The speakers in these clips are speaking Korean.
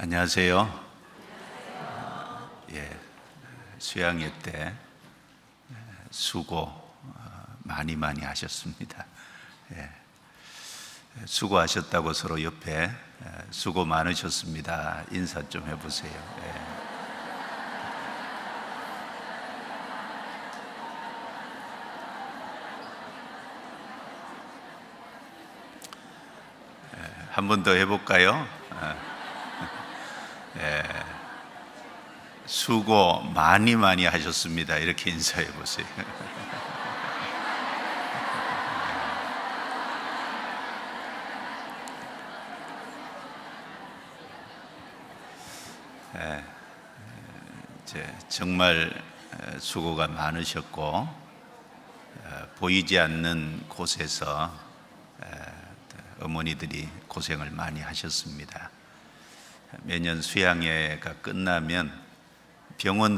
안녕하세요. 수양회 때 수고 많이 하셨습니다. 수고하셨다고 서로 옆에 수고 많으셨습니다 인사 좀 해보세요. 한 번 더 해볼까요? 수고 많이 하셨습니다 이렇게 인사해 보세요. 정말 수고가 많으셨고 보이지 않는 곳에서 어머니들이 고생을 많이 하셨습니다. 매년 수양회가 끝나면 병원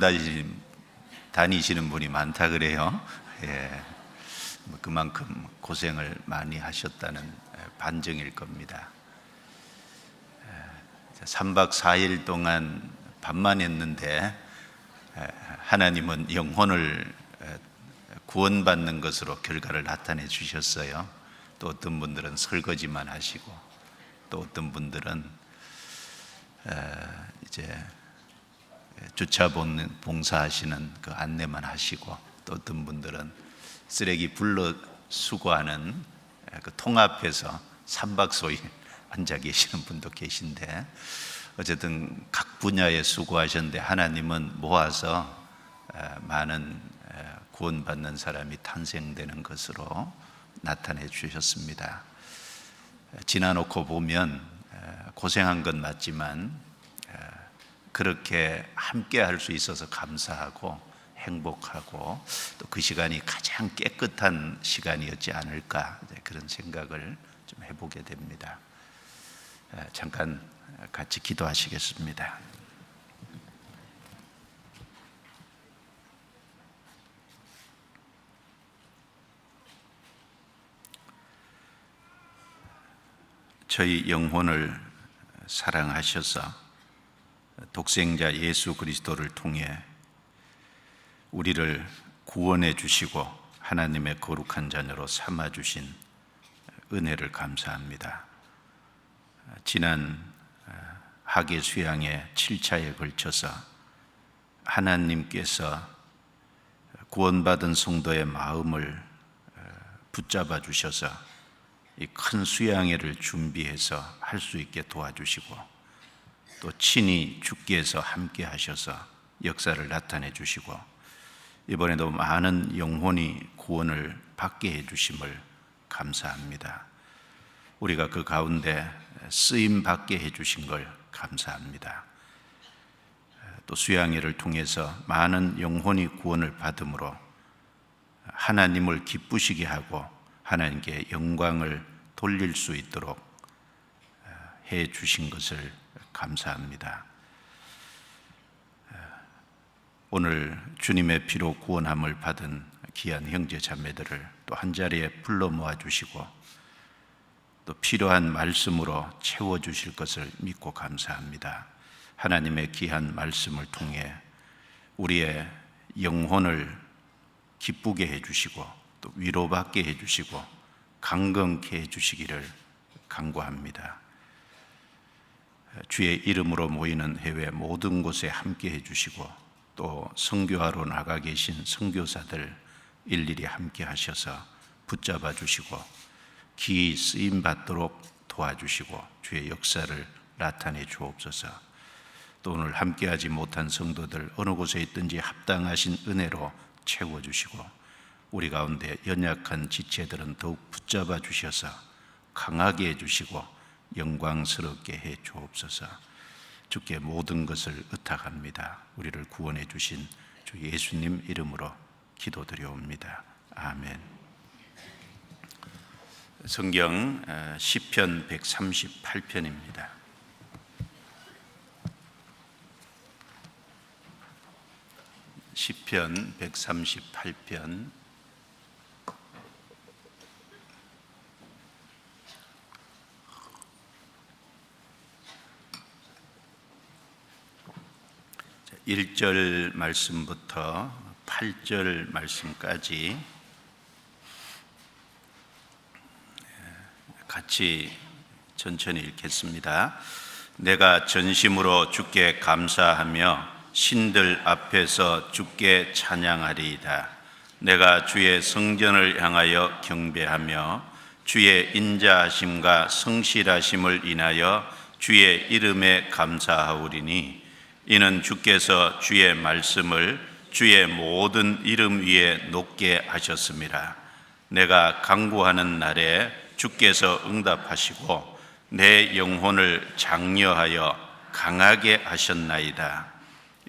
다니시는 분이 많다 그래요. 그만큼 고생을 많이 하셨다는 반증일 겁니다. 3박 4일 동안 밤만 했는데 하나님은 영혼을 구원받는 것으로 결과를 나타내 주셨어요. 또 어떤 분들은 설거지만 하시고, 또 어떤 분들은 이제 주차 봉사하시는 그 안내만 하시고, 또 어떤 분들은 쓰레기 불러 수거하는 그 통합해서 3박 4일 앉아 계시는 분도 계신데, 어쨌든 각 분야에 수고하셨는데 하나님은 모아서 많은 구원받는 사람이 탄생되는 것으로 나타내 주셨습니다. 지나놓고 보면 고생한 건 맞지만 그렇게 함께 할 수 있어서 감사하고 행복하고 또 그 시간이 가장 깨끗한 시간이었지 않을까, 그런 생각을 좀 해보게 됩니다. 잠깐 같이 기도하시겠습니다. 저희 영혼을 사랑하셔서 독생자 예수 그리스도를 통해 우리를 구원해 주시고 하나님의 거룩한 자녀로 삼아 주신 은혜를 감사합니다. 지난 하계 수양의 7차에 걸쳐서 하나님께서 구원받은 성도의 마음을 붙잡아 주셔서 이 큰 수양회를 준비해서 할 수 있게 도와주시고, 또 친히 주께서 함께 하셔서 역사를 나타내 주시고, 이번에도 많은 영혼이 구원을 받게 해 주심을 감사합니다. 우리가 그 가운데 쓰임 받게 해 주신 걸 감사합니다. 또 수양회를 통해서 많은 영혼이 구원을 받음으로 하나님을 기쁘시게 하고 하나님께 영광을 돌릴 수 있도록 해 주신 것을 감사합니다. 오늘 주님의 피로 구원함을 받은 귀한 형제 자매들을 또 한자리에 불러 모아 주시고 또 필요한 말씀으로 채워 주실 것을 믿고 감사합니다. 하나님의 귀한 말씀을 통해 우리의 영혼을 기쁘게 해 주시고 또 위로받게 해 주시고 강건케 해 주시기를 간구합니다. 주의 이름으로 모이는 해외 모든 곳에 함께 해 주시고 또 선교하러 나가 계신 선교사들 일일이 함께 하셔서 붙잡아 주시고 기이 쓰임 받도록 도와주시고 주의 역사를 나타내 주옵소서. 또 오늘 함께하지 못한 성도들 어느 곳에 있든지 합당하신 은혜로 채워주시고 우리 가운데 연약한 지체들은 더욱 붙잡아 주셔서 강하게 해주시고 영광스럽게 해 주옵소서. 주께 모든 것을 의탁합니다. 우리를 구원해 주신 주 예수님 이름으로 기도드려옵니다. 아멘. 성경 시편 138편입니다. 시편 138편 1절 말씀부터 8절 말씀까지 같이 천천히 읽겠습니다. 내가 전심으로 주께 감사하며 신들 앞에서 주께 찬양하리이다. 내가 주의 성전을 향하여 경배하며 주의 인자하심과 성실하심을 인하여 주의 이름에 감사하오리니 이는 주께서 주의 말씀을 주의 모든 이름 위에 높게 하셨음이라. 내가 간구하는 날에 주께서 응답하시고 내 영혼을 장려하여 강하게 하셨나이다.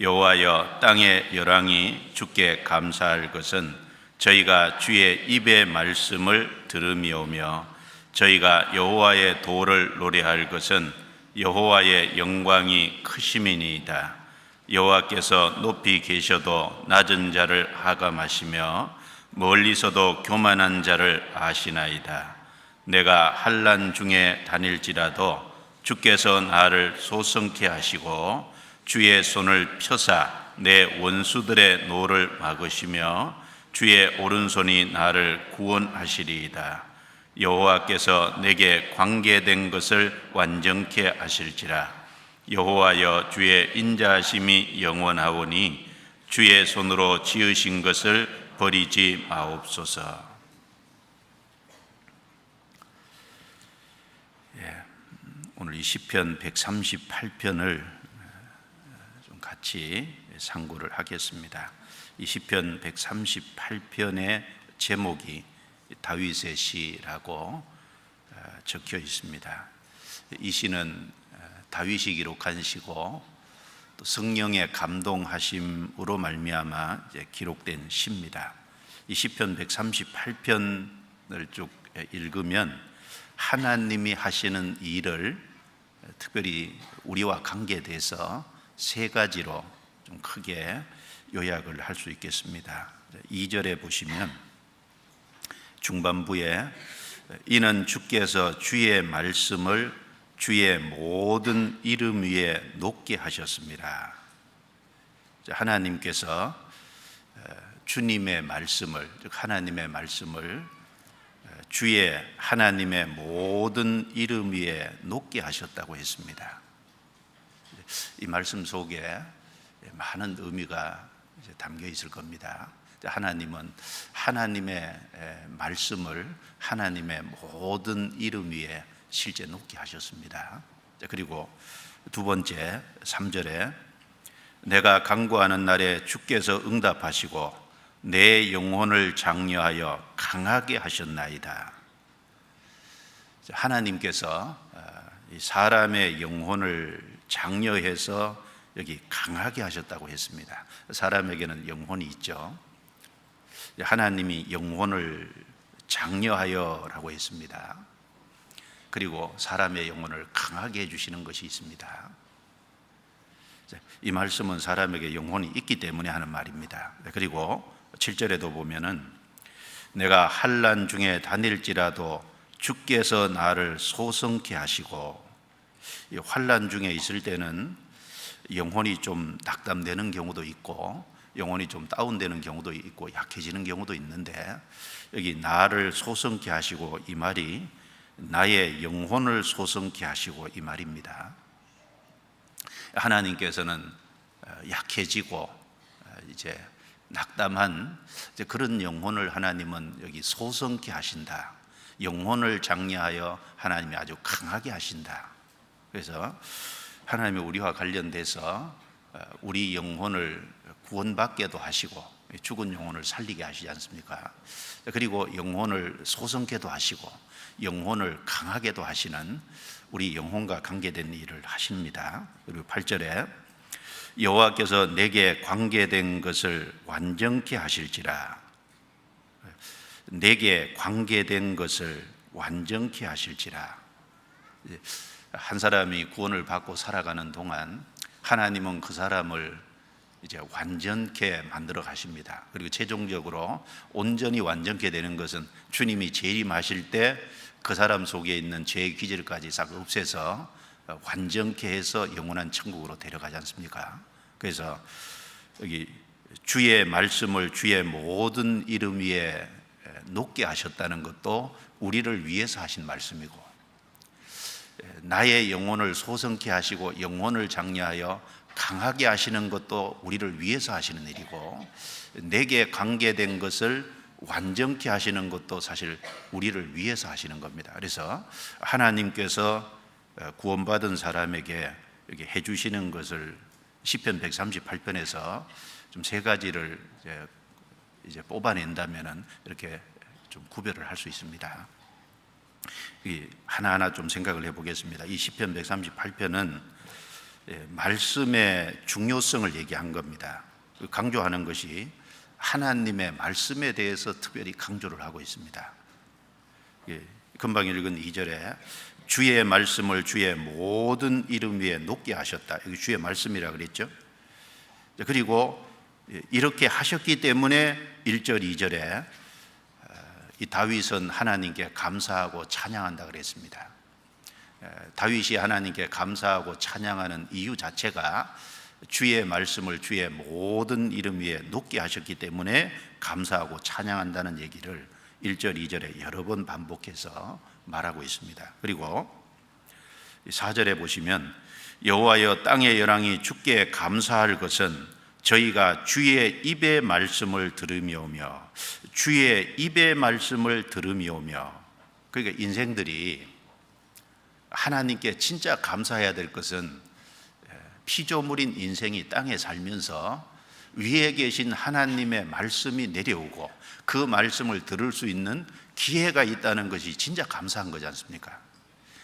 여호와여, 땅의 열왕이 주께 감사할 것은 저희가 주의 입의 말씀을 들음이오며 저희가 여호와의 도를 노래할 것은 여호와의 영광이 크심이니이다. 여호와께서 높이 계셔도 낮은 자를 하감하시며 멀리서도 교만한 자를 아시나이다. 내가 환난 중에 다닐지라도 주께서 나를 소성케 하시고 주의 손을 펴사 내 원수들의 노를 막으시며 주의 오른손이 나를 구원하시리이다. 여호와께서 내게 관계된 것을 완전케 하실지라. 여호와여, 주의 인자하심이 영원하오니 주의 손으로 지으신 것을 버리지 마옵소서. 오늘 이 시편 138편을 좀 같이 상고를 하겠습니다. 이 시편 138편의 제목이 다윗의 시라고 적혀 있습니다. 이 시는 다윗이 기록한 시고 또 성령의 감동하심으로 말미암아 기록된 시입니다. 이 시편 138편을 쭉 읽으면 하나님이 하시는 일을 특별히 우리와 관계돼서 세 가지로 좀 크게 요약을 할 수 있겠습니다. 2절에 보시면 중반부에 이는 주께서 주의 말씀을 주의 모든 이름 위에 높게 하셨습니다. 하나님께서 주님의 말씀을, 즉 하나님의 말씀을 주의 하나님의 모든 이름 위에 높게 하셨다고 했습니다. 이 말씀 속에 많은 의미가 담겨 있을 겁니다. 하나님은 하나님의 말씀을 하나님의 모든 이름 위에 실제 높게 하셨습니다. 그리고 두 번째 3절에 내가 간구하는 날에 주께서 응답하시고 내 영혼을 장려하여 강하게 하셨나이다. 하나님께서 사람의 영혼을 장려해서 여기 강하게 하셨다고 했습니다. 사람에게는 영혼이 있죠. 하나님이 영혼을 장려하여라고 했습니다. 그리고 사람의 영혼을 강하게 해주시는 것이 있습니다. 이 말씀은 사람에게 영혼이 있기 때문에 하는 말입니다. 그리고 7절에도 보면은 내가 환난 중에 다닐지라도 주께서 나를 소성케 하시고, 이 환난 중에 있을 때는 영혼이 좀 낙담되는 경우도 있고 영혼이 좀 다운되는 경우도 있고 약해지는 경우도 있는데, 여기 나를 소성케 하시고 이 말이 나의 영혼을 소성케 하시고 이 말입니다. 하나님께서는 약해지고 이제 낙담한 그런 영혼을 하나님은 여기 소성케 하신다. 영혼을 장려하여 하나님이 아주 강하게 하신다. 그래서 하나님이 우리와 관련돼서 우리 영혼을 구원받게도 하시고 죽은 영혼을 살리게 하시지 않습니까? 그리고 영혼을 소성케도 하시고 영혼을 강하게도 하시는 우리 영혼과 관계된 일을 하십니다. 그리고 8절에 여호와께서 내게 관계된 것을 완전케 하실지라. 내게 관계된 것을 완전케 하실지라. 한 사람이 구원을 받고 살아가는 동안 하나님은 그 사람을 이제 완전케 만들어 가십니다. 그리고 최종적으로 온전히 완전케 되는 것은 주님이 재림하실 때 그 사람 속에 있는 죄의 기질까지 싹 없애서 완전케 해서 영원한 천국으로 데려가지 않습니까? 그래서 여기 주의 말씀을 주의 모든 이름 위에 높게 하셨다는 것도 우리를 위해서 하신 말씀이고, 나의 영혼을 소성케 하시고 영혼을 장려하여 강하게 하시는 것도 우리를 위해서 하시는 일이고, 내게 관계된 것을 완전케 하시는 것도 사실 우리를 위해서 하시는 겁니다. 그래서 하나님께서 구원받은 사람에게 이렇게 해주시는 것을 시편 138편에서 좀 세 가지를 이제 뽑아낸다면은 이렇게 좀 구별을 할 수 있습니다. 하나하나 좀 생각을 해보겠습니다. 이 시편 138편은 말씀의 중요성을 얘기한 겁니다. 강조하는 것이 하나님의 말씀에 대해서 특별히 강조를 하고 있습니다. 금방 읽은 2절에 주의 말씀을 주의 모든 이름 위에 높게 하셨다. 여기 주의 말씀이라 그랬죠. 그리고 이렇게 하셨기 때문에 1절, 2절에 이 다윗은 하나님께 감사하고 찬양한다 그랬습니다. 다윗이 하나님께 감사하고 찬양하는 이유 자체가 주의 말씀을 주의 모든 이름 위에 높게 하셨기 때문에 감사하고 찬양한다는 얘기를 1절, 2절에 여러 번 반복해서 말하고 있습니다. 그리고 4절에 보시면 여호와여 땅의 열왕이 주께 감사할 것은 저희가 주의 입의 말씀을 들으며오며 주의 입의 말씀을 들으며오며, 그러니까 인생들이 하나님께 진짜 감사해야 될 것은 피조물인 인생이 땅에 살면서 위에 계신 하나님의 말씀이 내려오고 그 말씀을 들을 수 있는 기회가 있다는 것이 진짜 감사한 거지 않습니까?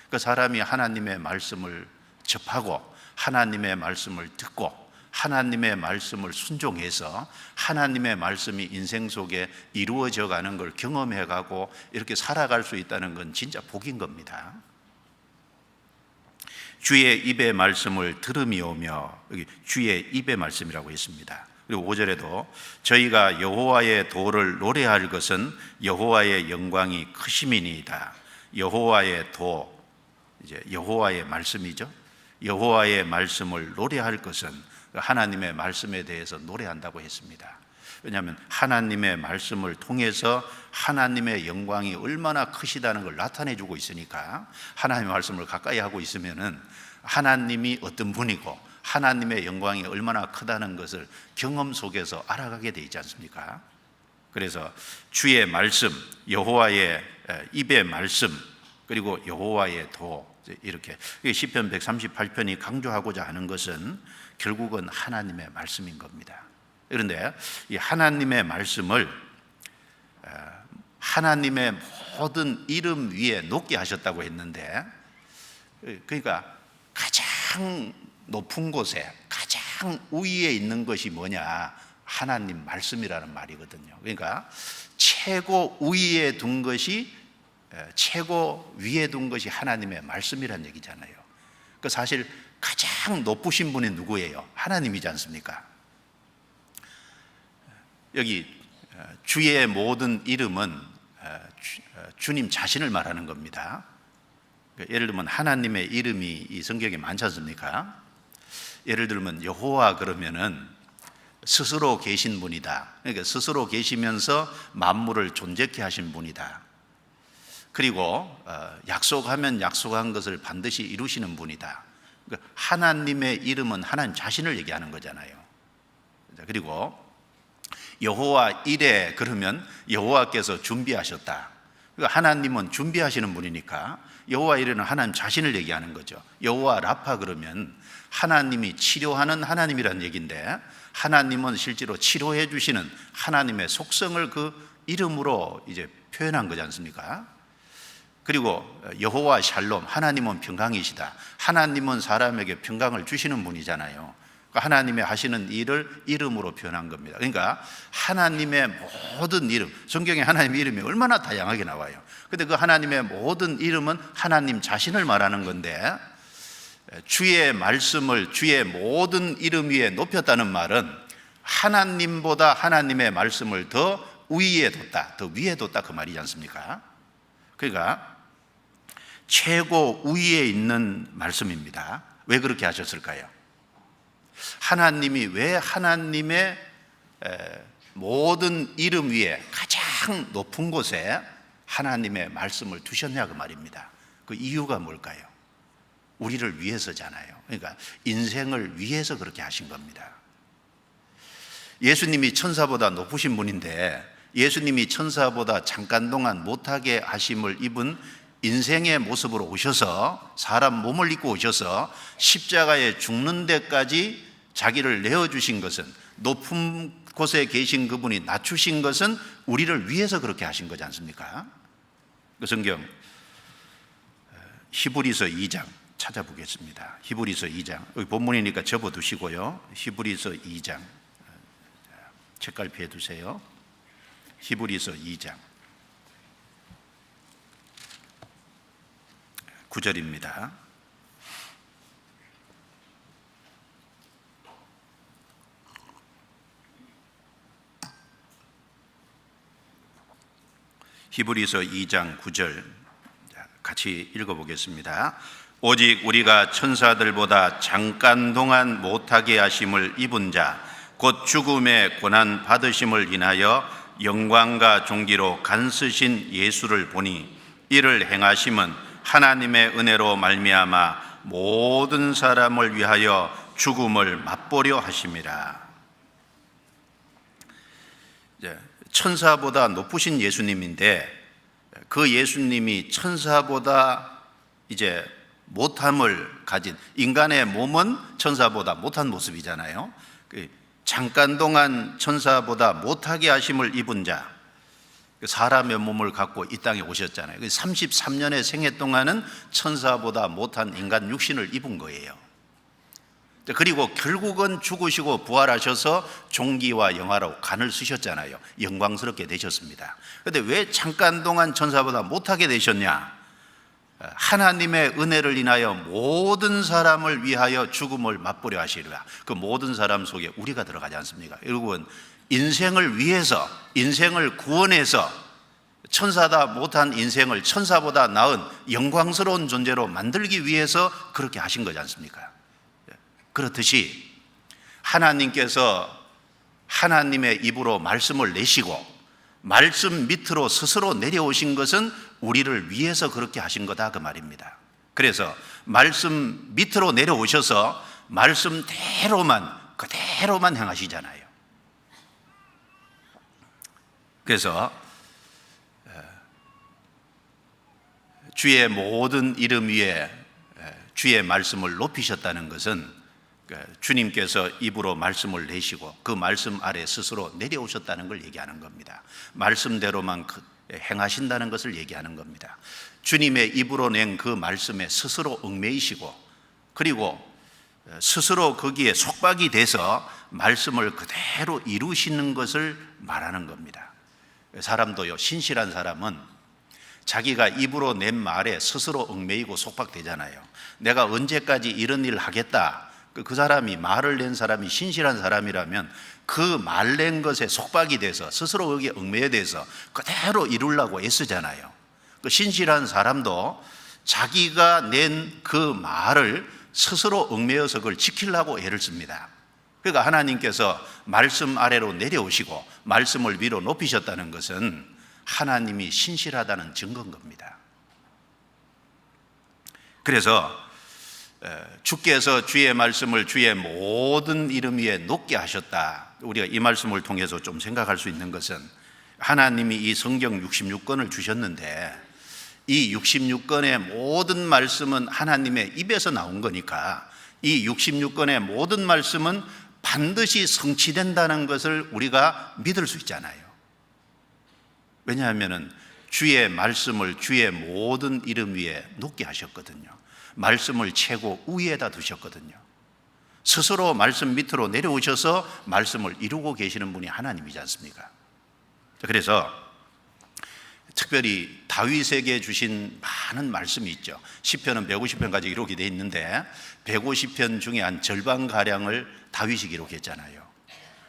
그 사람이 하나님의 말씀을 접하고 하나님의 말씀을 듣고 하나님의 말씀을 순종해서 하나님의 말씀이 인생 속에 이루어져 가는 걸 경험해 가고 이렇게 살아갈 수 있다는 건 진짜 복인 겁니다. 주의 입의 말씀을 들으며오며, 여기 주의 입의 말씀이라고 했습니다. 그리고 5절에도 저희가 여호와의 도를 노래할 것은 여호와의 영광이 크심이니이다. 여호와의 도, 이제 여호와의 말씀이죠. 여호와의 말씀을 노래할 것은 하나님의 말씀에 대해서 노래한다고 했습니다. 왜냐하면 하나님의 말씀을 통해서 하나님의 영광이 얼마나 크시다는 걸 나타내 주고 있으니까, 하나님의 말씀을 가까이 하고 있으면은 하나님이 어떤 분이고 하나님의 영광이 얼마나 크다는 것을 경험 속에서 알아가게 돼 있지 않습니까? 그래서 주의 말씀, 여호와의 입의 말씀, 그리고 여호와의 도, 이렇게 시편 138편이 강조하고자 하는 것은 결국은 하나님의 말씀인 겁니다. 그런데 이 하나님의 말씀을 하나님의 모든 이름 위에 높게 하셨다고 했는데, 그러니까 가장 높은 곳에 가장 위에 있는 것이 뭐냐? 하나님 말씀이라는 말이거든요. 그러니까 최고 위에 둔 것이, 최고 위에 둔 것이 하나님의 말씀이란 얘기잖아요. 그 사실 가장 높으신 분이 누구예요? 하나님이지 않습니까? 여기 주의 모든 이름은 주님 자신을 말하는 겁니다. 예를 들면 하나님의 이름이 이 성경에 많지 않습니까? 예를 들면 여호와 그러면은 스스로 계신 분이다. 그러니까 스스로 계시면서 만물을 존재케 하신 분이다. 그리고 약속하면 약속한 것을 반드시 이루시는 분이다. 그러니까 하나님의 이름은 하나님 자신을 얘기하는 거잖아요. 그리고 여호와 이레 그러면 여호와께서 준비하셨다. 그러니까 하나님은 준비하시는 분이니까 여호와 이레는 하나님 자신을 얘기하는 거죠. 여호와 라파 그러면 하나님이 치료하는 하나님이라는 얘기인데, 하나님은 실제로 치료해 주시는 하나님의 속성을 그 이름으로 이제 표현한 거지 않습니까? 그리고 여호와 샬롬, 하나님은 평강이시다. 하나님은 사람에게 평강을 주시는 분이잖아요. 하나님의 하시는 일을 이름으로 표현한 겁니다. 그러니까 하나님의 모든 이름, 성경에 하나님의 이름이 얼마나 다양하게 나와요. 근데 그 하나님의 모든 이름은 하나님 자신을 말하는 건데, 주의 말씀을 주의 모든 이름 위에 높였다는 말은 하나님보다 하나님의 말씀을 더 위에 뒀다, 더 위에 뒀다 그 말이지 않습니까? 그러니까 최고 위에 있는 말씀입니다. 왜 그렇게 하셨을까요? 하나님이 왜 하나님의 모든 이름 위에 가장 높은 곳에 하나님의 말씀을 두셨냐 그 말입니다. 그 이유가 뭘까요? 우리를 위해서잖아요. 그러니까 인생을 위해서 그렇게 하신 겁니다. 예수님이 천사보다 높으신 분인데 예수님이 천사보다 잠깐 동안 못하게 하심을 입은 인생의 모습으로 오셔서 사람 몸을 입고 오셔서 십자가에 죽는 데까지 자기를 내어주신 것은, 높은 곳에 계신 그분이 낮추신 것은 우리를 위해서 그렇게 하신 거지 않습니까? 그 성경 히브리서 2장 찾아보겠습니다. 히브리서 2장, 여기 본문이니까 접어두시고요. 히브리서 2장 책갈피해 두세요. 히브리서 2장 9절입니다. 히브리서 2장 9절 같이 읽어보겠습니다. 오직 우리가 천사들보다 잠깐 동안 못하게 하심을 입은 자, 곧 죽음의 고난 받으심을 인하여 영광과 존귀로 간쓰신 예수를 보니 이를 행하심은 하나님의 은혜로 말미암아 모든 사람을 위하여 죽음을 맛보려 하심이라. 천사보다 높으신 예수님인데 그 예수님이 천사보다 이제 못함을 가진, 인간의 몸은 천사보다 못한 모습이잖아요. 잠깐 동안 천사보다 못하게 하심을 입은 자, 사람의 몸을 갖고 이 땅에 오셨잖아요. 33년의 생애 동안은 천사보다 못한 인간 육신을 입은 거예요. 그리고 결국은 죽으시고 부활하셔서 존귀와 영화로 간을 쓰셨잖아요. 영광스럽게 되셨습니다. 그런데 왜 잠깐 동안 천사보다 못하게 되셨냐? 하나님의 은혜를 인하여 모든 사람을 위하여 죽음을 맛보려 하시리라. 그 모든 사람 속에 우리가 들어가지 않습니까? 여러분, 인생을 위해서, 인생을 구원해서 천사다 못한 인생을 천사보다 나은 영광스러운 존재로 만들기 위해서 그렇게 하신 거지 않습니까? 그렇듯이 하나님께서 하나님의 입으로 말씀을 내시고 말씀 밑으로 스스로 내려오신 것은 우리를 위해서 그렇게 하신 거다 그 말입니다. 그래서 말씀 밑으로 내려오셔서 그대로만 행하시잖아요. 그래서 주의 모든 이름 위에 주의 말씀을 높이셨다는 것은 주님께서 입으로 말씀을 내시고 그 말씀 아래 스스로 내려오셨다는 걸 얘기하는 겁니다. 말씀대로만 행하신다는 것을 얘기하는 겁니다. 주님의 입으로 낸 그 말씀에 스스로 얽매이시고 그리고 스스로 거기에 속박이 돼서 말씀을 그대로 이루시는 것을 말하는 겁니다. 사람도요, 신실한 사람은 자기가 입으로 낸 말에 스스로 얽매이고 속박되잖아요. 내가 언제까지 이런 일을 하겠다, 그 사람이, 말을 낸 사람이 신실한 사람이라면 그 말 낸 것에 속박이 돼서 스스로 거기에 얽매여 돼서 그대로 이루려고 애쓰잖아요. 그 신실한 사람도 자기가 낸 그 말을 스스로 얽매여서 그걸 지키려고 애를 씁니다. 그러니까 하나님께서 말씀 아래로 내려오시고 말씀을 위로 높이셨다는 것은 하나님이 신실하다는 증거인 겁니다. 그래서 주께서 주의 말씀을 주의 모든 이름 위에 높게 하셨다. 우리가 이 말씀을 통해서 좀 생각할 수 있는 것은 하나님이 이 성경 66권을 주셨는데 이 66권의 모든 말씀은 하나님의 입에서 나온 거니까 이 66권의 모든 말씀은 반드시 성취된다는 것을 우리가 믿을 수 있잖아요. 왜냐하면 주의 말씀을 주의 모든 이름 위에 높게 하셨거든요. 말씀을 최고 우위에다 두셨거든요. 스스로 말씀 밑으로 내려오셔서 말씀을 이루고 계시는 분이 하나님이지 않습니까? 그래서 특별히 다윗에게 주신 많은 말씀이 있죠. 시편은 150편까지 기록이 되어 있는데 150편 중에 한 절반가량을 다윗이 기록했잖아요.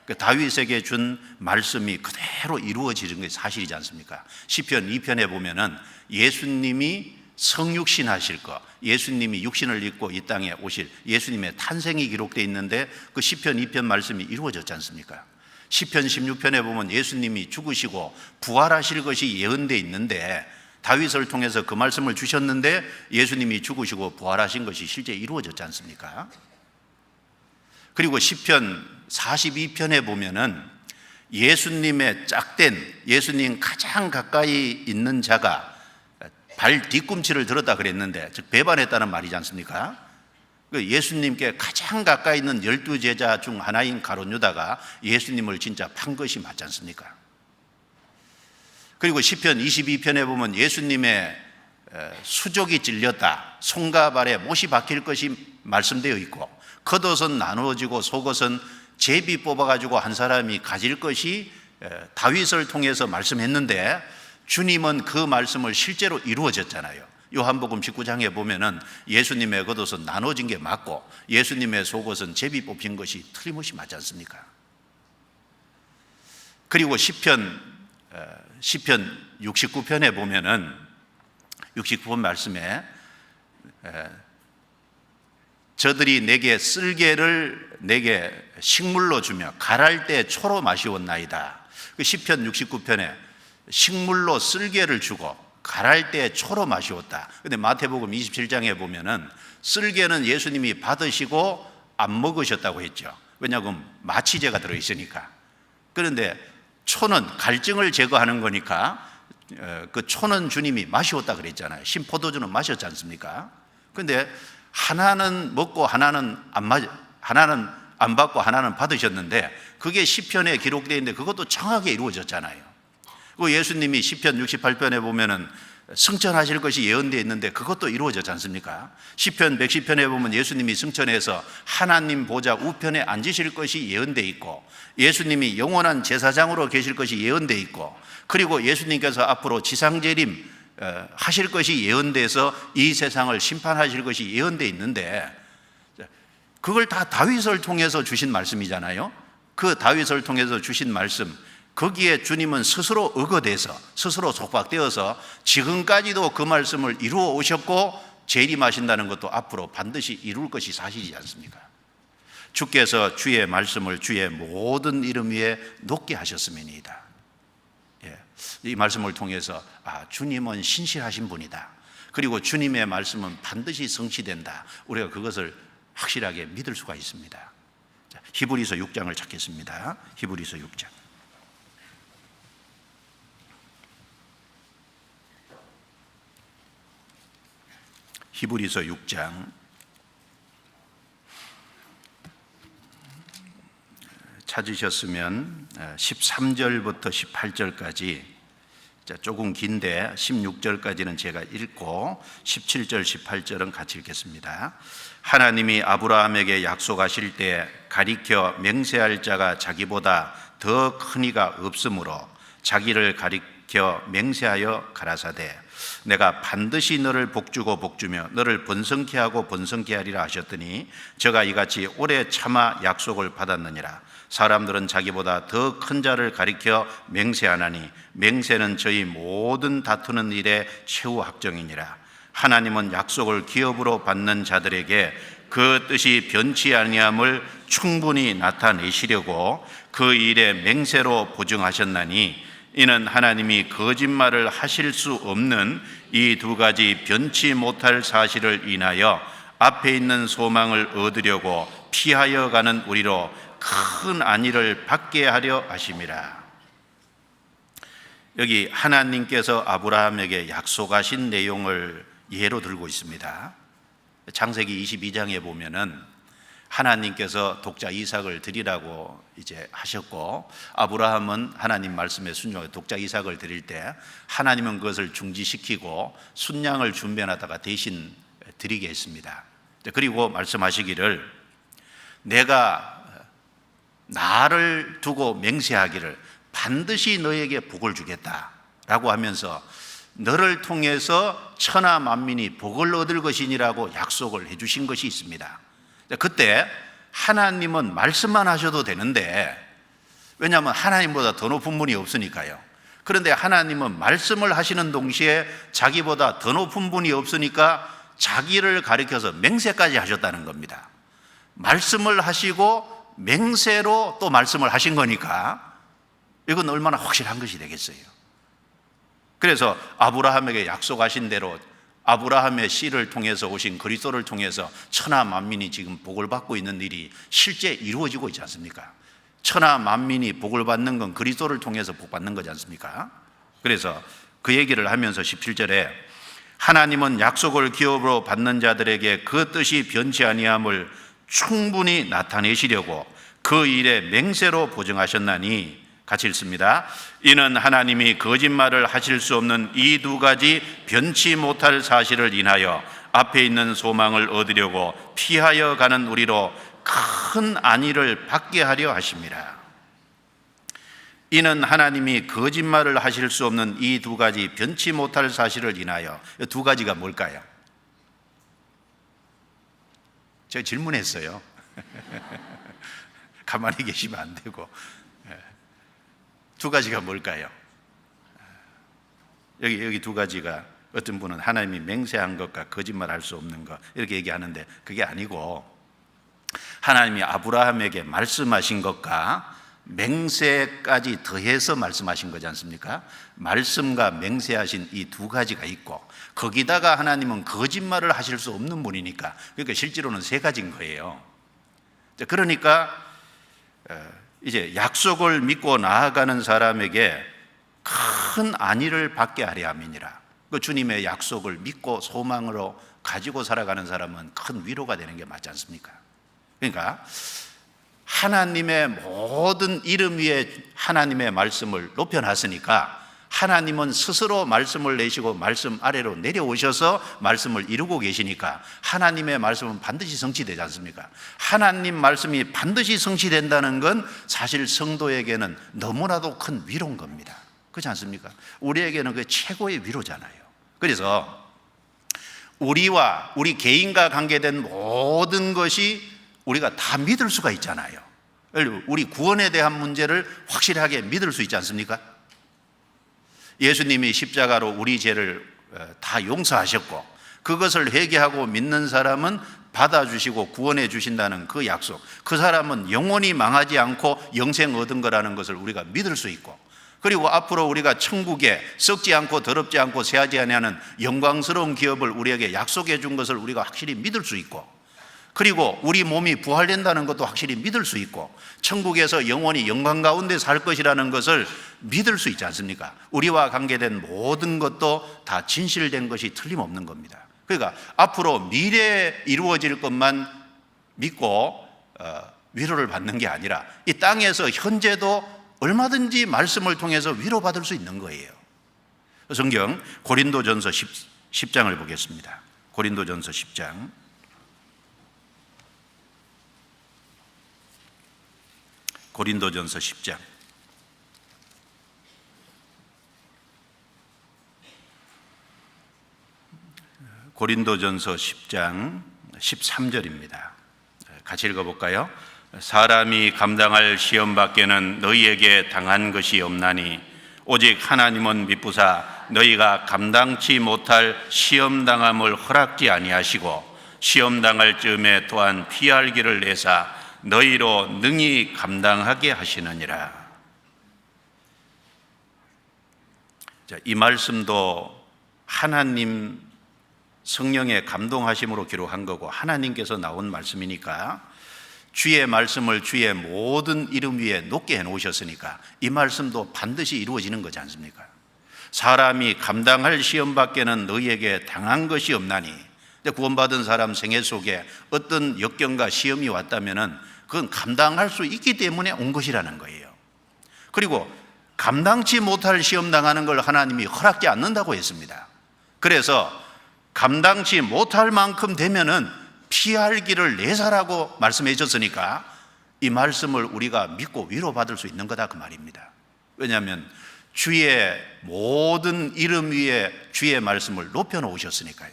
그 다윗에게 준 말씀이 그대로 이루어지는 게 사실이지 않습니까? 시편 2편에 보면은 예수님이 성육신 하실 거, 예수님이 육신을 입고 이 땅에 오실 예수님의 탄생이 기록되어 있는데 그 시편 2편 말씀이 이루어졌지 않습니까? 시편 16편에 보면 예수님이 죽으시고 부활하실 것이 예언되어 있는데 다윗을 통해서 그 말씀을 주셨는데 예수님이 죽으시고 부활하신 것이 실제 이루어졌지 않습니까? 그리고 시편 42편에 보면은 예수님의 짝된, 예수님 가장 가까이 있는 자가 발 뒤꿈치를 들었다 그랬는데, 즉 배반했다는 말이지 않습니까? 예수님께 가장 가까이 있는 12제자 중 하나인 가룟 유다가 예수님을 진짜 판 것이 맞지 않습니까? 그리고 시편 22편에 보면 예수님의 수족이 찔렸다, 손과 발에 못이 박힐 것이 말씀되어 있고, 겉옷은 나누어지고 속옷은 제비 뽑아가지고 한 사람이 가질 것이 다윗을 통해서 말씀했는데, 주님은 그 말씀을 실제로 이루어졌잖아요. 요한복음 19장에 보면은 예수님의 겉옷은 나눠진 게 맞고 예수님의 속옷은 제비 뽑힌 것이 틀림없이 맞지 않습니까? 그리고 시편 69편에 보면은 69편 말씀에 저들이 내게 쓸개를 내게 식물로 주며 갈할 때 초로 마시었나이다. 그 시편 69편에 식물로 쓸개를 주고 갈할 때 초로 마시었다. 근데 마태복음 27장에 보면은 쓸개는 예수님이 받으시고 안 먹으셨다고 했죠. 왜냐하면 마취제가 들어있으니까. 그런데 초는 갈증을 제거하는 거니까 그 초는 주님이 마시었다 그랬잖아요. 신포도주는 마셨지 않습니까? 그런데 하나는 먹고 하나는 안 받고 하나는 받으셨는데 그게 시편에 기록되어 있는데 그것도 정확하게 이루어졌잖아요. 그 예수님이 시편 68편에 보면은 승천하실 것이 예언되어 있는데 그것도 이루어졌지 않습니까? 시편 110편에 보면 예수님이 승천해서 하나님 보좌 우편에 앉으실 것이 예언되어 있고, 예수님이 영원한 제사장으로 계실 것이 예언되어 있고, 그리고 예수님께서 앞으로 지상재림 하실 것이 예언돼서 이 세상을 심판하실 것이 예언되어 있는데, 그걸 다 다윗을 통해서 주신 말씀이잖아요. 그 다윗을 통해서 주신 말씀, 거기에 주님은 스스로 의거돼서 스스로 속박되어서 지금까지도 그 말씀을 이루어 오셨고 재림하신다는 것도 앞으로 반드시 이룰 것이 사실이지 않습니까? 주께서 주의 말씀을 주의 모든 이름 위에 높게 하셨음이니이다. 이 말씀을 통해서 주님은 신실하신 분이다. 그리고 주님의 말씀은 반드시 성취된다. 우리가 그것을 확실하게 믿을 수가 있습니다. 자, 히브리서 6장을 찾겠습니다. 히브리서 6장. 히브리서 6장 찾으셨으면 13절부터 18절까지, 조금 긴데 16절까지는 제가 읽고 17절 18절은 같이 읽겠습니다. 하나님이 아브라함에게 약속하실 때 가리켜 맹세할 자가 자기보다 더 큰 이가 없으므로 자기를 가리켜 맹세하여 가라사대 내가 반드시 너를 복주고 복주며 너를 번성케 하고 번성케 하리라 하셨더니 저가 이같이 오래 참아 약속을 받았느니라. 사람들은 자기보다 더 큰 자를 가리켜 맹세하나니 맹세는 저희 모든 다투는 일의 최후 확정이니라. 하나님은 약속을 기업으로 받는 자들에게 그 뜻이 변치 아니함을 충분히 나타내시려고 그 일의 맹세로 보증하셨나니 이는 하나님이 거짓말을 하실 수 없는 이 두 가지 변치 못할 사실을 인하여 앞에 있는 소망을 얻으려고 피하여 가는 우리로 큰 안위를 받게 하려 하심이라. 여기 하나님께서 아브라함에게 약속하신 내용을 예로 들고 있습니다. 창세기 22장에 보면은 하나님께서 독자 이삭을 드리라고 이제 하셨고, 아브라함은 하나님 말씀에 순종해 독자 이삭을 드릴 때 하나님은 그것을 중지시키고 순양을 준비하다가 대신 드리게 했습니다. 그리고 말씀하시기를 내가 나를 두고 맹세하기를 반드시 너에게 복을 주겠다라고 하면서 너를 통해서 천하 만민이 복을 얻을 것이니라고 약속을 해주신 것이 있습니다. 그때 하나님은 말씀만 하셔도 되는데, 왜냐하면 하나님보다 더 높은 분이 없으니까요. 그런데 하나님은 말씀을 하시는 동시에 자기보다 더 높은 분이 없으니까 자기를 가리켜서 맹세까지 하셨다는 겁니다. 말씀을 하시고 맹세로 또 말씀을 하신 거니까 이건 얼마나 확실한 것이 되겠어요. 그래서 아브라함에게 약속하신 대로 아브라함의 씨를 통해서 오신 그리스도를 통해서 천하 만민이 지금 복을 받고 있는 일이 실제 이루어지고 있지 않습니까? 천하 만민이 복을 받는 건 그리스도를 통해서 복 받는 거지 않습니까? 그래서 그 얘기를 하면서 17절에 하나님은 약속을 기업으로 받는 자들에게 그 뜻이 변치 아니함을 충분히 나타내시려고 그 일에 맹세로 보증하셨나니, 같이 읽습니다. 이는 하나님이 거짓말을 하실 수 없는 이 두 가지 변치 못할 사실을 인하여 앞에 있는 소망을 얻으려고 피하여 가는 우리로 큰 안위를 받게 하려 하심이라. 이는 하나님이 거짓말을 하실 수 없는 이 두 가지 변치 못할 사실을 인하여, 이 두 가지가 뭘까요? 제가 질문했어요. 가만히 계시면 안 되고. 두 가지가 뭘까요? 여기 두 가지가, 어떤 분은 하나님이 맹세한 것과 거짓말할 수 없는 것 이렇게 얘기하는데 그게 아니고, 하나님이 아브라함에게 말씀하신 것과 맹세까지 더해서 말씀하신 거지 않습니까? 말씀과 맹세하신 이 두 가지가 있고, 거기다가 하나님은 거짓말을 하실 수 없는 분이니까, 그러니까 실제로는 세 가지인 거예요. 그러니까 이제 약속을 믿고 나아가는 사람에게 큰 안위를 받게 하려 함이니라. 그 주님의 약속을 믿고 소망으로 가지고 살아가는 사람은 큰 위로가 되는 게 맞지 않습니까? 그러니까 하나님의 모든 이름 위에 하나님의 말씀을 높여놨으니까 하나님은 스스로 말씀을 내시고 말씀 아래로 내려오셔서 말씀을 이루고 계시니까 하나님의 말씀은 반드시 성취되지 않습니까? 하나님 말씀이 반드시 성취된다는 건 사실 성도에게는 너무나도 큰 위로인 겁니다. 그렇지 않습니까? 우리에게는 그게 최고의 위로잖아요. 그래서 우리와 우리 개인과 관계된 모든 것이 우리가 다 믿을 수가 있잖아요. 우리 구원에 대한 문제를 확실하게 믿을 수 있지 않습니까? 예수님이 십자가로 우리 죄를 다 용서하셨고 그것을 회개하고 믿는 사람은 받아주시고 구원해 주신다는 그 약속, 그 사람은 영원히 망하지 않고 영생 얻은 거라는 것을 우리가 믿을 수 있고, 그리고 앞으로 우리가 천국에 썩지 않고 더럽지 않고 쇠하지 아니하는 영광스러운 기업을 우리에게 약속해 준 것을 우리가 확실히 믿을 수 있고, 그리고 우리 몸이 부활된다는 것도 확실히 믿을 수 있고, 천국에서 영원히 영광 가운데 살 것이라는 것을 믿을 수 있지 않습니까? 우리와 관계된 모든 것도 다 진실된 것이 틀림없는 겁니다. 그러니까 앞으로 미래에 이루어질 것만 믿고 위로를 받는 게 아니라 이 땅에서 현재도 얼마든지 말씀을 통해서 위로받을 수 있는 거예요. 성경 고린도전서 10장을 보겠습니다. 고린도전서 10장. 고린도전서 10장. 고린도전서 10장 13절입니다. 같이 읽어볼까요? 사람이 감당할 시험 밖에는 너희에게 당한 것이 없나니 오직 하나님은 미쁘사 너희가 감당치 못할 시험 당함을 허락지 아니하시고 시험 당할 즈음에 또한 피할 길을 내사 너희로 능히 감당하게 하시느니라. 자, 이 말씀도 하나님 성령의 감동하심으로 기록한 거고 하나님께서 나온 말씀이니까 주의 말씀을 주의 모든 이름 위에 높게 해놓으셨으니까 이 말씀도 반드시 이루어지는 거지 않습니까? 사람이 감당할 시험 밖에는 너희에게 당한 것이 없나니, 구원받은 사람 생애 속에 어떤 역경과 시험이 왔다면은 그건 감당할 수 있기 때문에 온 것이라는 거예요. 그리고 감당치 못할 시험 당하는 걸 하나님이 허락지 않는다고 했습니다. 그래서 감당치 못할 만큼 되면은 피할 길을 내사라고 말씀해 줬으니까 이 말씀을 우리가 믿고 위로받을 수 있는 거다 그 말입니다. 왜냐하면 주의 모든 이름 위에 주의 말씀을 높여놓으셨으니까요.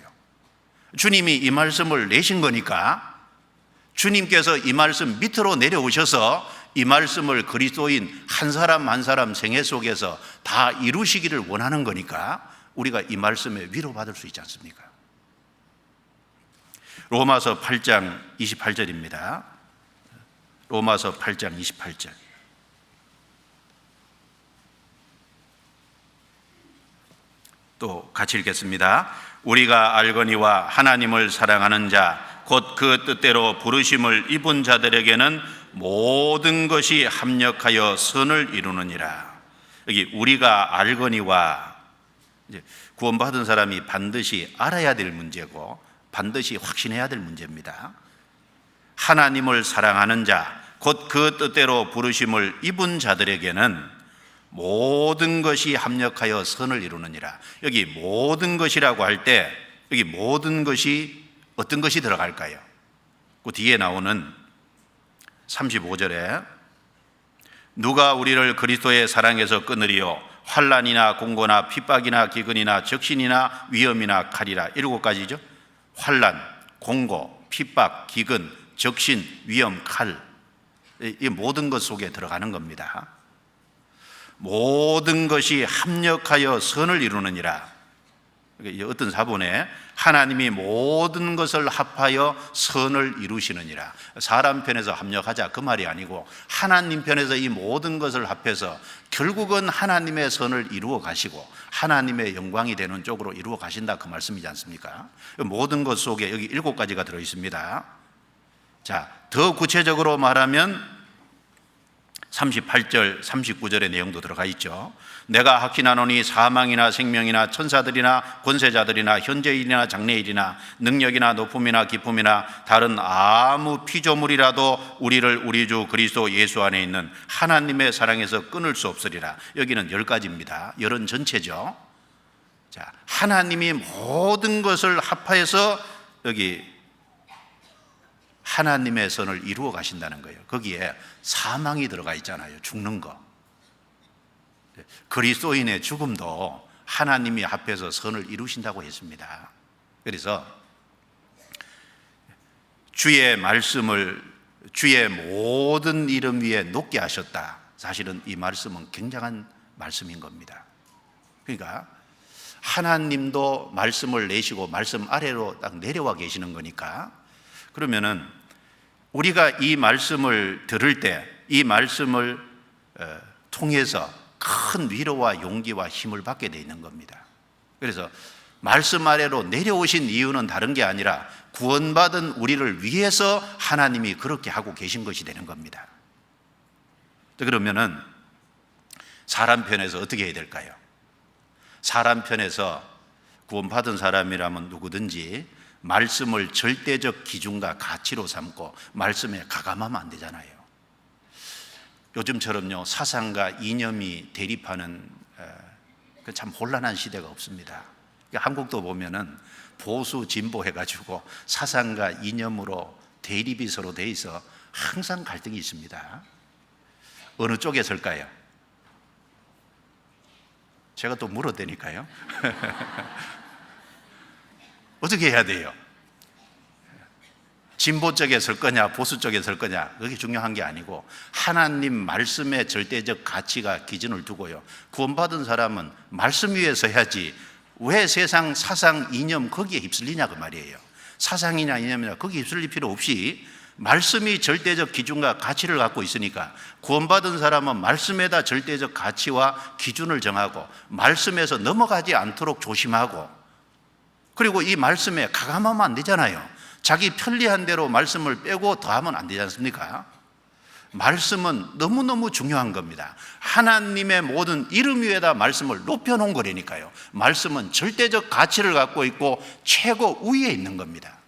주님이 이 말씀을 내신 거니까 주님께서 이 말씀 밑으로 내려오셔서 이 말씀을 그리스도인 한 사람 한 사람 생애 속에서 다 이루시기를 원하는 거니까 우리가 이 말씀에 위로받을 수 있지 않습니까? 로마서 8장 28절입니다. 로마서 8장 28절. 또 같이 읽겠습니다. 우리가 알거니와 하나님을 사랑하는 자 곧 그 뜻대로 부르심을 입은 자들에게는 모든 것이 합력하여 선을 이루느니라. 여기 우리가 알거니와, 구원받은 사람이 반드시 알아야 될 문제고 반드시 확신해야 될 문제입니다. 하나님을 사랑하는 자 곧 그 뜻대로 부르심을 입은 자들에게는 모든 것이 합력하여 선을 이루느니라. 여기 모든 것이라고 할 때 여기 모든 것이 어떤 것이 들어갈까요? 그 뒤에 나오는 35절에 누가 우리를 그리스도의 사랑에서 끊으리요? 환난이나 공고나 핍박이나 기근이나 적신이나 위험이나 칼이라. 7가지죠. 환난, 공고, 핍박, 기근, 적신, 위험, 칼. 이 모든 것 속에 들어가는 겁니다. 모든 것이 합력하여 선을 이루느니라. 어떤 사본에 하나님이 모든 것을 합하여 선을 이루시느니라. 사람 편에서 합력하자 그 말이 아니고 하나님 편에서 이 모든 것을 합해서 결국은 하나님의 선을 이루어 가시고 하나님의 영광이 되는 쪽으로 이루어 가신다 그 말씀이지 않습니까? 모든 것 속에 여기 7가지가 들어 있습니다. 자, 더 구체적으로 말하면 38절, 39절의 내용도 들어가 있죠. 내가 확신하노니 사망이나 생명이나 천사들이나 권세자들이나 현재일이나 장래일이나 능력이나 높음이나 기쁨이나 다른 아무 피조물이라도 우리를 우리 주 그리스도 예수 안에 있는 하나님의 사랑에서 끊을 수 없으리라. 여기는 10가지입니다. 열은 전체죠. 자, 하나님이 모든 것을 합하여서 여기 하나님의 선을 이루어 가신다는 거예요. 거기에 사망이 들어가 있잖아요. 죽는 거. 그리스도인의 죽음도 하나님이 합해서 선을 이루신다고 했습니다. 그래서 주의 말씀을 주의 모든 이름 위에 높게 하셨다. 사실은 이 말씀은 굉장한 말씀인 겁니다. 그러니까 하나님도 말씀을 내시고 말씀 아래로 딱 내려와 계시는 거니까, 그러면은 우리가 이 말씀을 들을 때 이 말씀을 통해서 큰 위로와 용기와 힘을 받게 돼 있는 겁니다. 그래서 말씀 아래로 내려오신 이유는 다른 게 아니라 구원받은 우리를 위해서 하나님이 그렇게 하고 계신 것이 되는 겁니다. 그러면은 사람 편에서 어떻게 해야 될까요? 사람 편에서 구원받은 사람이라면 누구든지 말씀을 절대적 기준과 가치로 삼고 말씀에 가감하면 안 되잖아요. 요즘처럼요 사상과 이념이 대립하는 참 혼란한 시대가 없습니다. 한국도 보면은 보수 진보 해가지고 사상과 이념으로 대립이 서로 돼 있어 항상 갈등이 있습니다. 어느 쪽에 설까요? 제가 또 물어대니까요. 어떻게 해야 돼요? 진보 쪽에 설 거냐 보수 쪽에 설 거냐 그게 중요한 게 아니고 하나님 말씀의 절대적 가치가 기준을 두고요, 구원받은 사람은 말씀 위에 서야지 왜 세상 사상 이념 거기에 휩쓸리냐 그 말이에요. 사상이나 이념이나 거기에 휩쓸릴 필요 없이 말씀이 절대적 기준과 가치를 갖고 있으니까 구원받은 사람은 말씀에다 절대적 가치와 기준을 정하고 말씀에서 넘어가지 않도록 조심하고, 그리고 이 말씀에 가감하면 안 되잖아요. 자기 편리한 대로 말씀을 빼고 더하면 안 되지 않습니까? 말씀은 너무너무 중요한 겁니다. 하나님의 모든 이름 위에다 말씀을 높여놓은 거라니까요. 말씀은 절대적 가치를 갖고 있고 최고 우위에 있는 겁니다.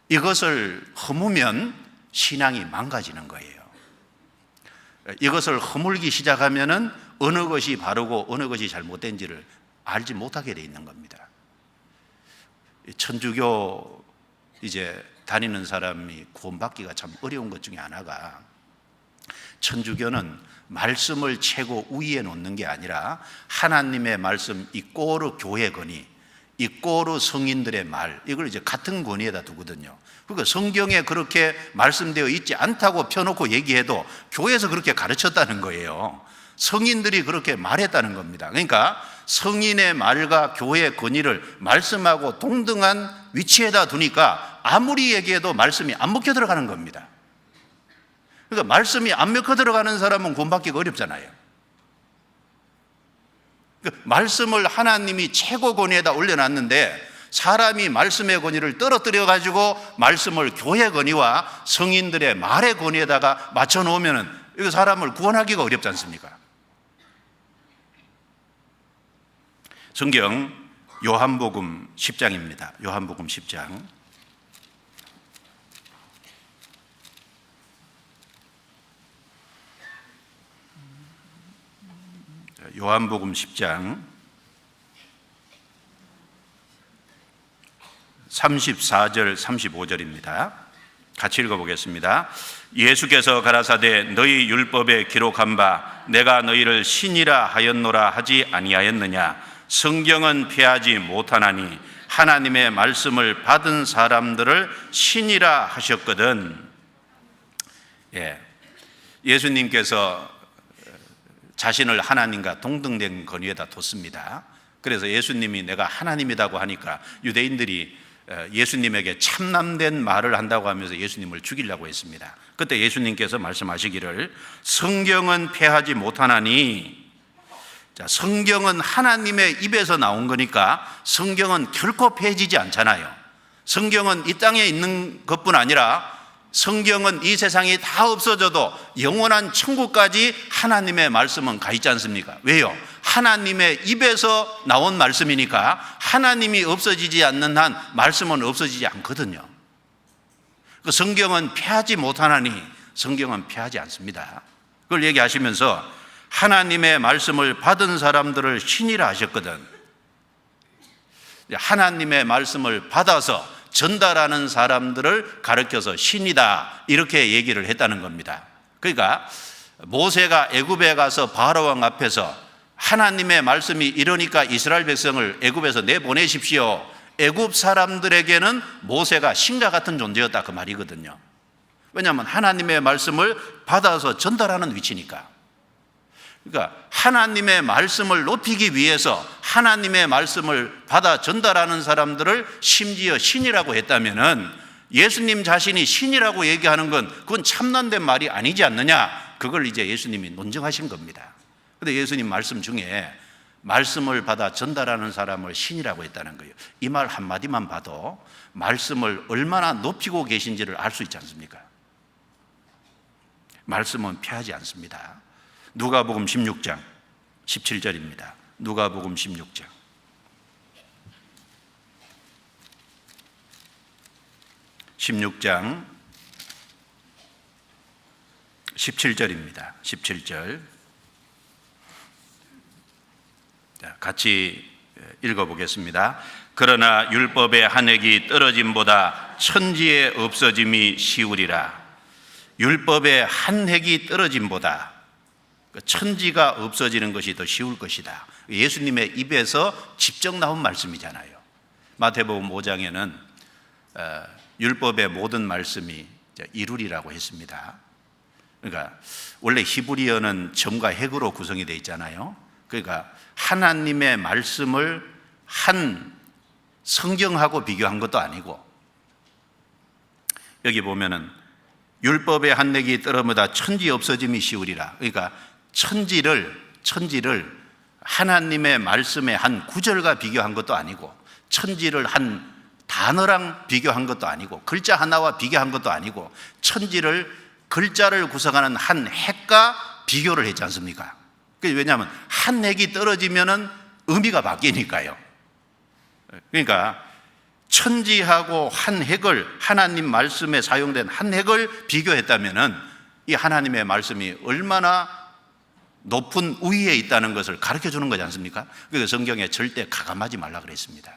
이것을 허무면 신앙이 망가지는 거예요. 이것을 허물기 시작하면은 어느 것이 바르고 어느 것이 잘못된지를 알지 못하게 돼 있는 겁니다. 천주교 이제 다니는 사람이 구원받기가 참 어려운 것 중에 하나가, 천주교는 말씀을 최고 우위에 놓는 게 아니라 하나님의 말씀 이 꼬르 교회거니 이 꼬르 성인들의 말, 이걸 이제 같은 권위에다 두거든요. 그러니까 성경에 그렇게 말씀되어 있지 않다고 펴놓고 얘기해도 교회에서 그렇게 가르쳤다는 거예요. 성인들이 그렇게 말했다는 겁니다. 그러니까 성인의 말과 교회의 권위를 말씀하고 동등한 위치에다 두니까 아무리 얘기해도 말씀이 안 먹혀 들어가는 겁니다. 그러니까 말씀이 안 먹혀 들어가는 사람은 구원받기가 어렵잖아요. 말씀을 하나님이 최고 권위에다 올려놨는데 사람이 말씀의 권위를 떨어뜨려 가지고 말씀을 교회 권위와 성인들의 말의 권위에다가 맞춰 놓으면 이거 사람을 구원하기가 어렵지 않습니까? 성경 요한복음 10장입니다. 요한복음 10장. 요한복음 10장 34절 35절입니다. 같이 읽어보겠습니다. 예수께서 가라사대 너희 율법에 기록한 바 내가 너희를 신이라 하였노라 하지 아니하였느냐. 성경은 폐하지 못하나니 하나님의 말씀을 받은 사람들을 신이라 하셨거든. 예수님께서 자신을 하나님과 동등된 권위에다 뒀습니다. 그래서 예수님이 내가 하나님이라고 하니까 유대인들이 예수님에게 참남된 말을 한다고 하면서 예수님을 죽이려고 했습니다. 그때 예수님께서 말씀하시기를 성경은 폐하지 못하나니, 자, 성경은 하나님의 입에서 나온 거니까 성경은 결코 폐해지지 않잖아요. 성경은 이 땅에 있는 것뿐 아니라 성경은 이 세상이 다 없어져도 영원한 천국까지 하나님의 말씀은 가 있지 않습니까? 왜요? 하나님의 입에서 나온 말씀이니까 하나님이 없어지지 않는 한 말씀은 없어지지 않거든요. 그 성경은 폐하지 못하나니 성경은 폐하지 않습니다. 그걸 얘기하시면서 하나님의 말씀을 받은 사람들을 신이라 하셨거든. 하나님의 말씀을 받아서 전달하는 사람들을 가르쳐서 신이다 이렇게 얘기를 했다는 겁니다. 그러니까 모세가 애굽에 가서 바로왕 앞에서 하나님의 말씀이 이러니까 이스라엘 백성을 애굽에서 내보내십시오. 애굽 사람들에게는 모세가 신과 같은 존재였다 그 말이거든요. 왜냐하면 하나님의 말씀을 받아서 전달하는 위치니까. 그러니까 하나님의 말씀을 높이기 위해서 하나님의 말씀을 받아 전달하는 사람들을 심지어 신이라고 했다면은 예수님 자신이 신이라고 얘기하는 건 그건 참난된 말이 아니지 않느냐, 그걸 이제 예수님이 논증하신 겁니다. 그런데 예수님 말씀 중에 말씀을 받아 전달하는 사람을 신이라고 했다는 거예요. 이 말 한마디만 봐도 말씀을 얼마나 높이고 계신지를 알 수 있지 않습니까? 말씀은 폐하지 않습니다. 누가복음 16장 17절입니다. 누가복음 16장 17절입니다. 17절 같이 읽어보겠습니다. 그러나 율법의 한 획이 떨어짐보다 천지의 없어짐이 쉬우리라. 율법의 한 획이 떨어짐보다 천지가 없어지는 것이 더 쉬울 것이다. 예수님의 입에서 직접 나온 말씀이잖아요. 마태복음 5장에는 율법의 모든 말씀이 이루리라고 했습니다. 그러니까 원래 히브리어는 점과 핵으로 구성이 되어 있잖아요. 그러니까 하나님의 말씀을 한 성경하고 비교한 것도 아니고, 여기 보면은 율법의 한 획이 떨어지다 천지 없어짐이 쉬우리라. 그러니까 천지를 하나님의 말씀의 한 구절과 비교한 것도 아니고, 천지를 한 단어랑 비교한 것도 아니고, 글자 하나와 비교한 것도 아니고, 천지를 글자를 구성하는 한 핵과 비교를 했지 않습니까? 왜냐하면 한 핵이 떨어지면은 의미가 바뀌니까요. 그러니까 천지하고 한 핵을, 하나님 말씀에 사용된 한 핵을 비교했다면은 이 하나님의 말씀이 얼마나 높은 우위에 있다는 것을 가르쳐 주는 거지 않습니까? 그래서 성경에 절대 가감하지 말라 그랬습니다.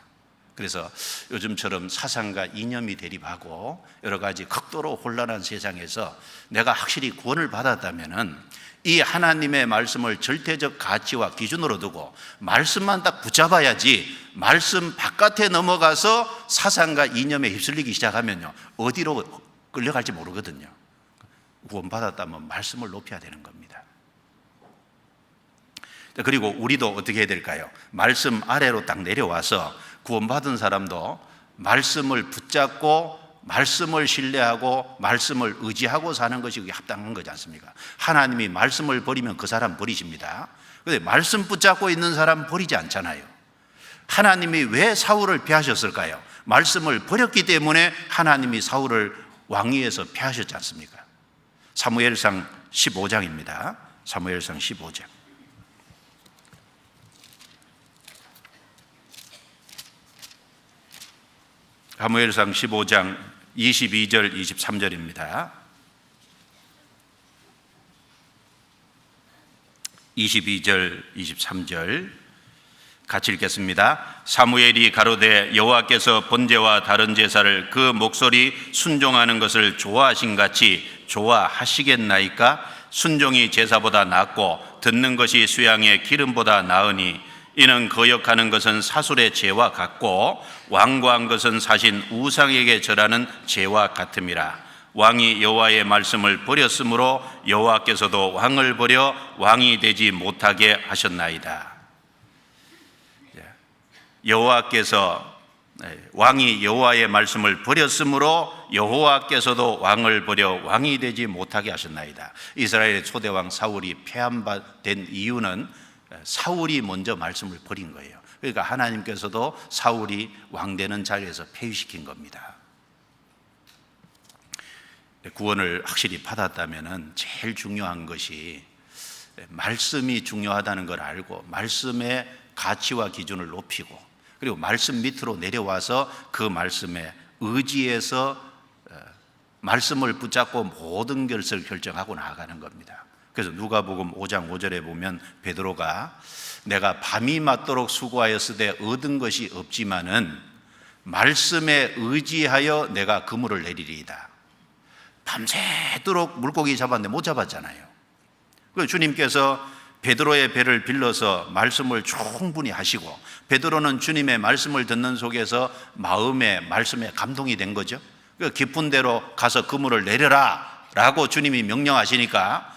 그래서 요즘처럼 사상과 이념이 대립하고 여러 가지 극도로 혼란한 세상에서 내가 확실히 구원을 받았다면은 이 하나님의 말씀을 절대적 가치와 기준으로 두고 말씀만 딱 붙잡아야지, 말씀 바깥에 넘어가서 사상과 이념에 휩쓸리기 시작하면요, 어디로 끌려갈지 모르거든요. 구원받았다면 말씀을 높여야 되는 겁니다. 그리고 우리도 어떻게 해야 될까요? 말씀 아래로 딱 내려와서 구원받은 사람도 말씀을 붙잡고 말씀을 신뢰하고 말씀을 의지하고 사는 것이 합당한 거지 않습니까? 하나님이 말씀을 버리면 그 사람 버리십니다. 그런데 말씀 붙잡고 있는 사람 버리지 않잖아요. 하나님이 왜 사울을 피하셨을까요? 말씀을 버렸기 때문에 하나님이 사울을 왕위에서 피하셨지 않습니까? 사무엘상 15장입니다. 사무엘상 15장. 사무엘상 15장 22절 23절입니다. 22절 23절 같이 읽겠습니다. 사무엘이 가로되 여호와께서 번제와 다른 제사를 그 목소리 순종하는 것을 좋아하신 같이 좋아하시겠나이까? 순종이 제사보다 낫고 듣는 것이 수양의 기름보다 나으니 이는 거역하는 것은 사술의 죄와 같고 완고한 것은 사신 우상에게 절하는 죄와 같음이라. 왕이 여호와의 말씀을 버렸으므로 여호와께서도 왕을 버려 왕이 되지 못하게 하셨나이다. 왕이 여호와의 말씀을 버렸으므로 여호와께서도 왕을 버려 왕이 되지 못하게 하셨나이다. 이스라엘의 초대왕 사울이 폐함된 이유는 사울이 먼저 말씀을 버린 거예요. 그러니까 하나님께서도 사울이 왕되는 자리에서 폐위시킨 겁니다. 구원을 확실히 받았다면 제일 중요한 것이 말씀이 중요하다는 걸 알고 말씀의 가치와 기준을 높이고, 그리고 말씀 밑으로 내려와서 그 말씀에 의지해서 말씀을 붙잡고 모든 것을 결정하고 나아가는 겁니다. 그래서 누가복음 5장 5절에 보면 베드로가 내가 밤이 맞도록 수고하였으되 얻은 것이 없지만은 말씀에 의지하여 내가 그물을 내리리이다. 밤새도록 물고기 잡았는데 못 잡았잖아요. 그래서 주님께서 베드로의 배를 빌려서 말씀을 충분히 하시고, 베드로는 주님의 말씀을 듣는 속에서 말씀에 감동이 된 거죠. 깊은 데로 가서 그물을 내려라 라고 주님이 명령하시니까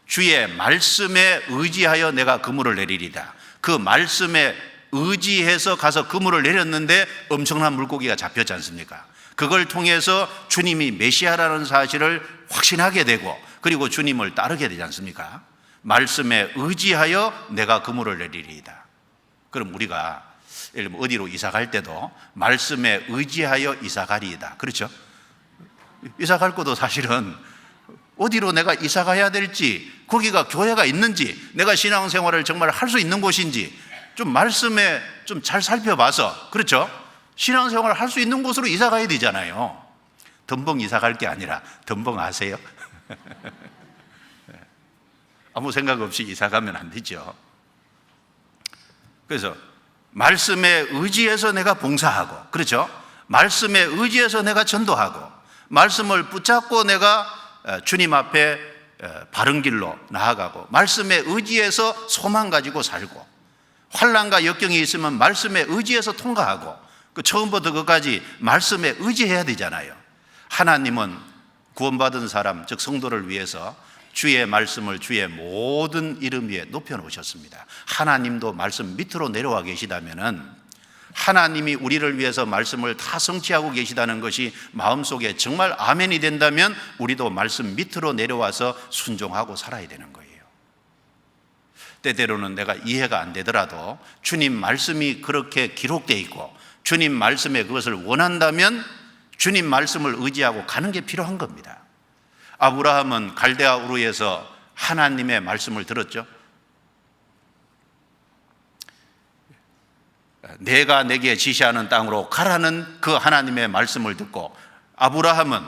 주의 말씀에 의지하여 내가 그물을 내리리다. 그 말씀에 의지해서 가서 그물을 내렸는데 엄청난 물고기가 잡혔지 않습니까? 그걸 통해서 주님이 메시아라는 사실을 확신하게 되고, 그리고 주님을 따르게 되지 않습니까? 말씀에 의지하여 내가 그물을 내리리이다. 그럼 우리가 예를 들면 어디로 이사 갈 때도 말씀에 의지하여 이사 가리이다. 그렇죠? 이사 갈 것도 사실은 어디로 내가 이사 가야 될지, 거기가 교회가 있는지, 내가 신앙생활을 정말 할 수 있는 곳인지 좀 말씀에 좀 잘 살펴봐서, 그렇죠? 신앙생활을 할 수 있는 곳으로 이사 가야 되잖아요. 덤벙 이사 갈 게 아니라 덤벙 아세요? 아무 생각 없이 이사 가면 안 되죠. 그래서 말씀에 의지해서 내가 봉사하고, 그렇죠? 말씀에 의지해서 내가 전도하고, 말씀을 붙잡고 내가 주님 앞에 바른 길로 나아가고, 말씀에 의지해서 소망 가지고 살고, 환난과 역경이 있으면 말씀에 의지해서 통과하고, 그 처음부터 끝까지 말씀에 의지해야 되잖아요. 하나님은 구원받은 사람, 즉 성도를 위해서 주의 말씀을 주의 모든 이름 위에 높여놓으셨습니다. 하나님도 말씀 밑으로 내려와 계시다면은, 하나님이 우리를 위해서 말씀을 다 성취하고 계시다는 것이 마음속에 정말 아멘이 된다면 우리도 말씀 밑으로 내려와서 순종하고 살아야 되는 거예요. 때때로는 내가 이해가 안 되더라도 주님 말씀이 그렇게 기록되어 있고 주님 말씀에 그것을 원한다면 주님 말씀을 의지하고 가는 게 필요한 겁니다. 아브라함은 갈대아 우르에서 하나님의 말씀을 들었죠. 내가 내게 지시하는 땅으로 가라는 그 하나님의 말씀을 듣고, 아브라함은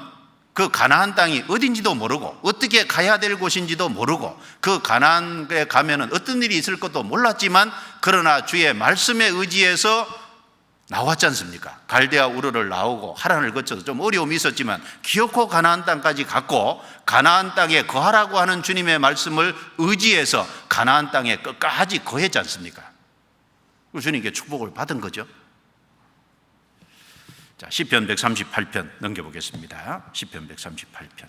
그 가나안 땅이 어딘지도 모르고 어떻게 가야 될 곳인지도 모르고 그 가나안에 가면은 어떤 일이 있을 것도 몰랐지만, 그러나 주의 말씀에 의지해서 나왔지 않습니까? 갈대아 우르를 나오고 하란을 거쳐서 좀 어려움이 있었지만 기어코 가나안 땅까지 갔고, 가나안 땅에 거하라고 하는 주님의 말씀을 의지해서 가나안 땅에 끝까지 거했지 않습니까? 주님께 축복을 받은 거죠. 자, 시편 138편 넘겨보겠습니다. 시편 138편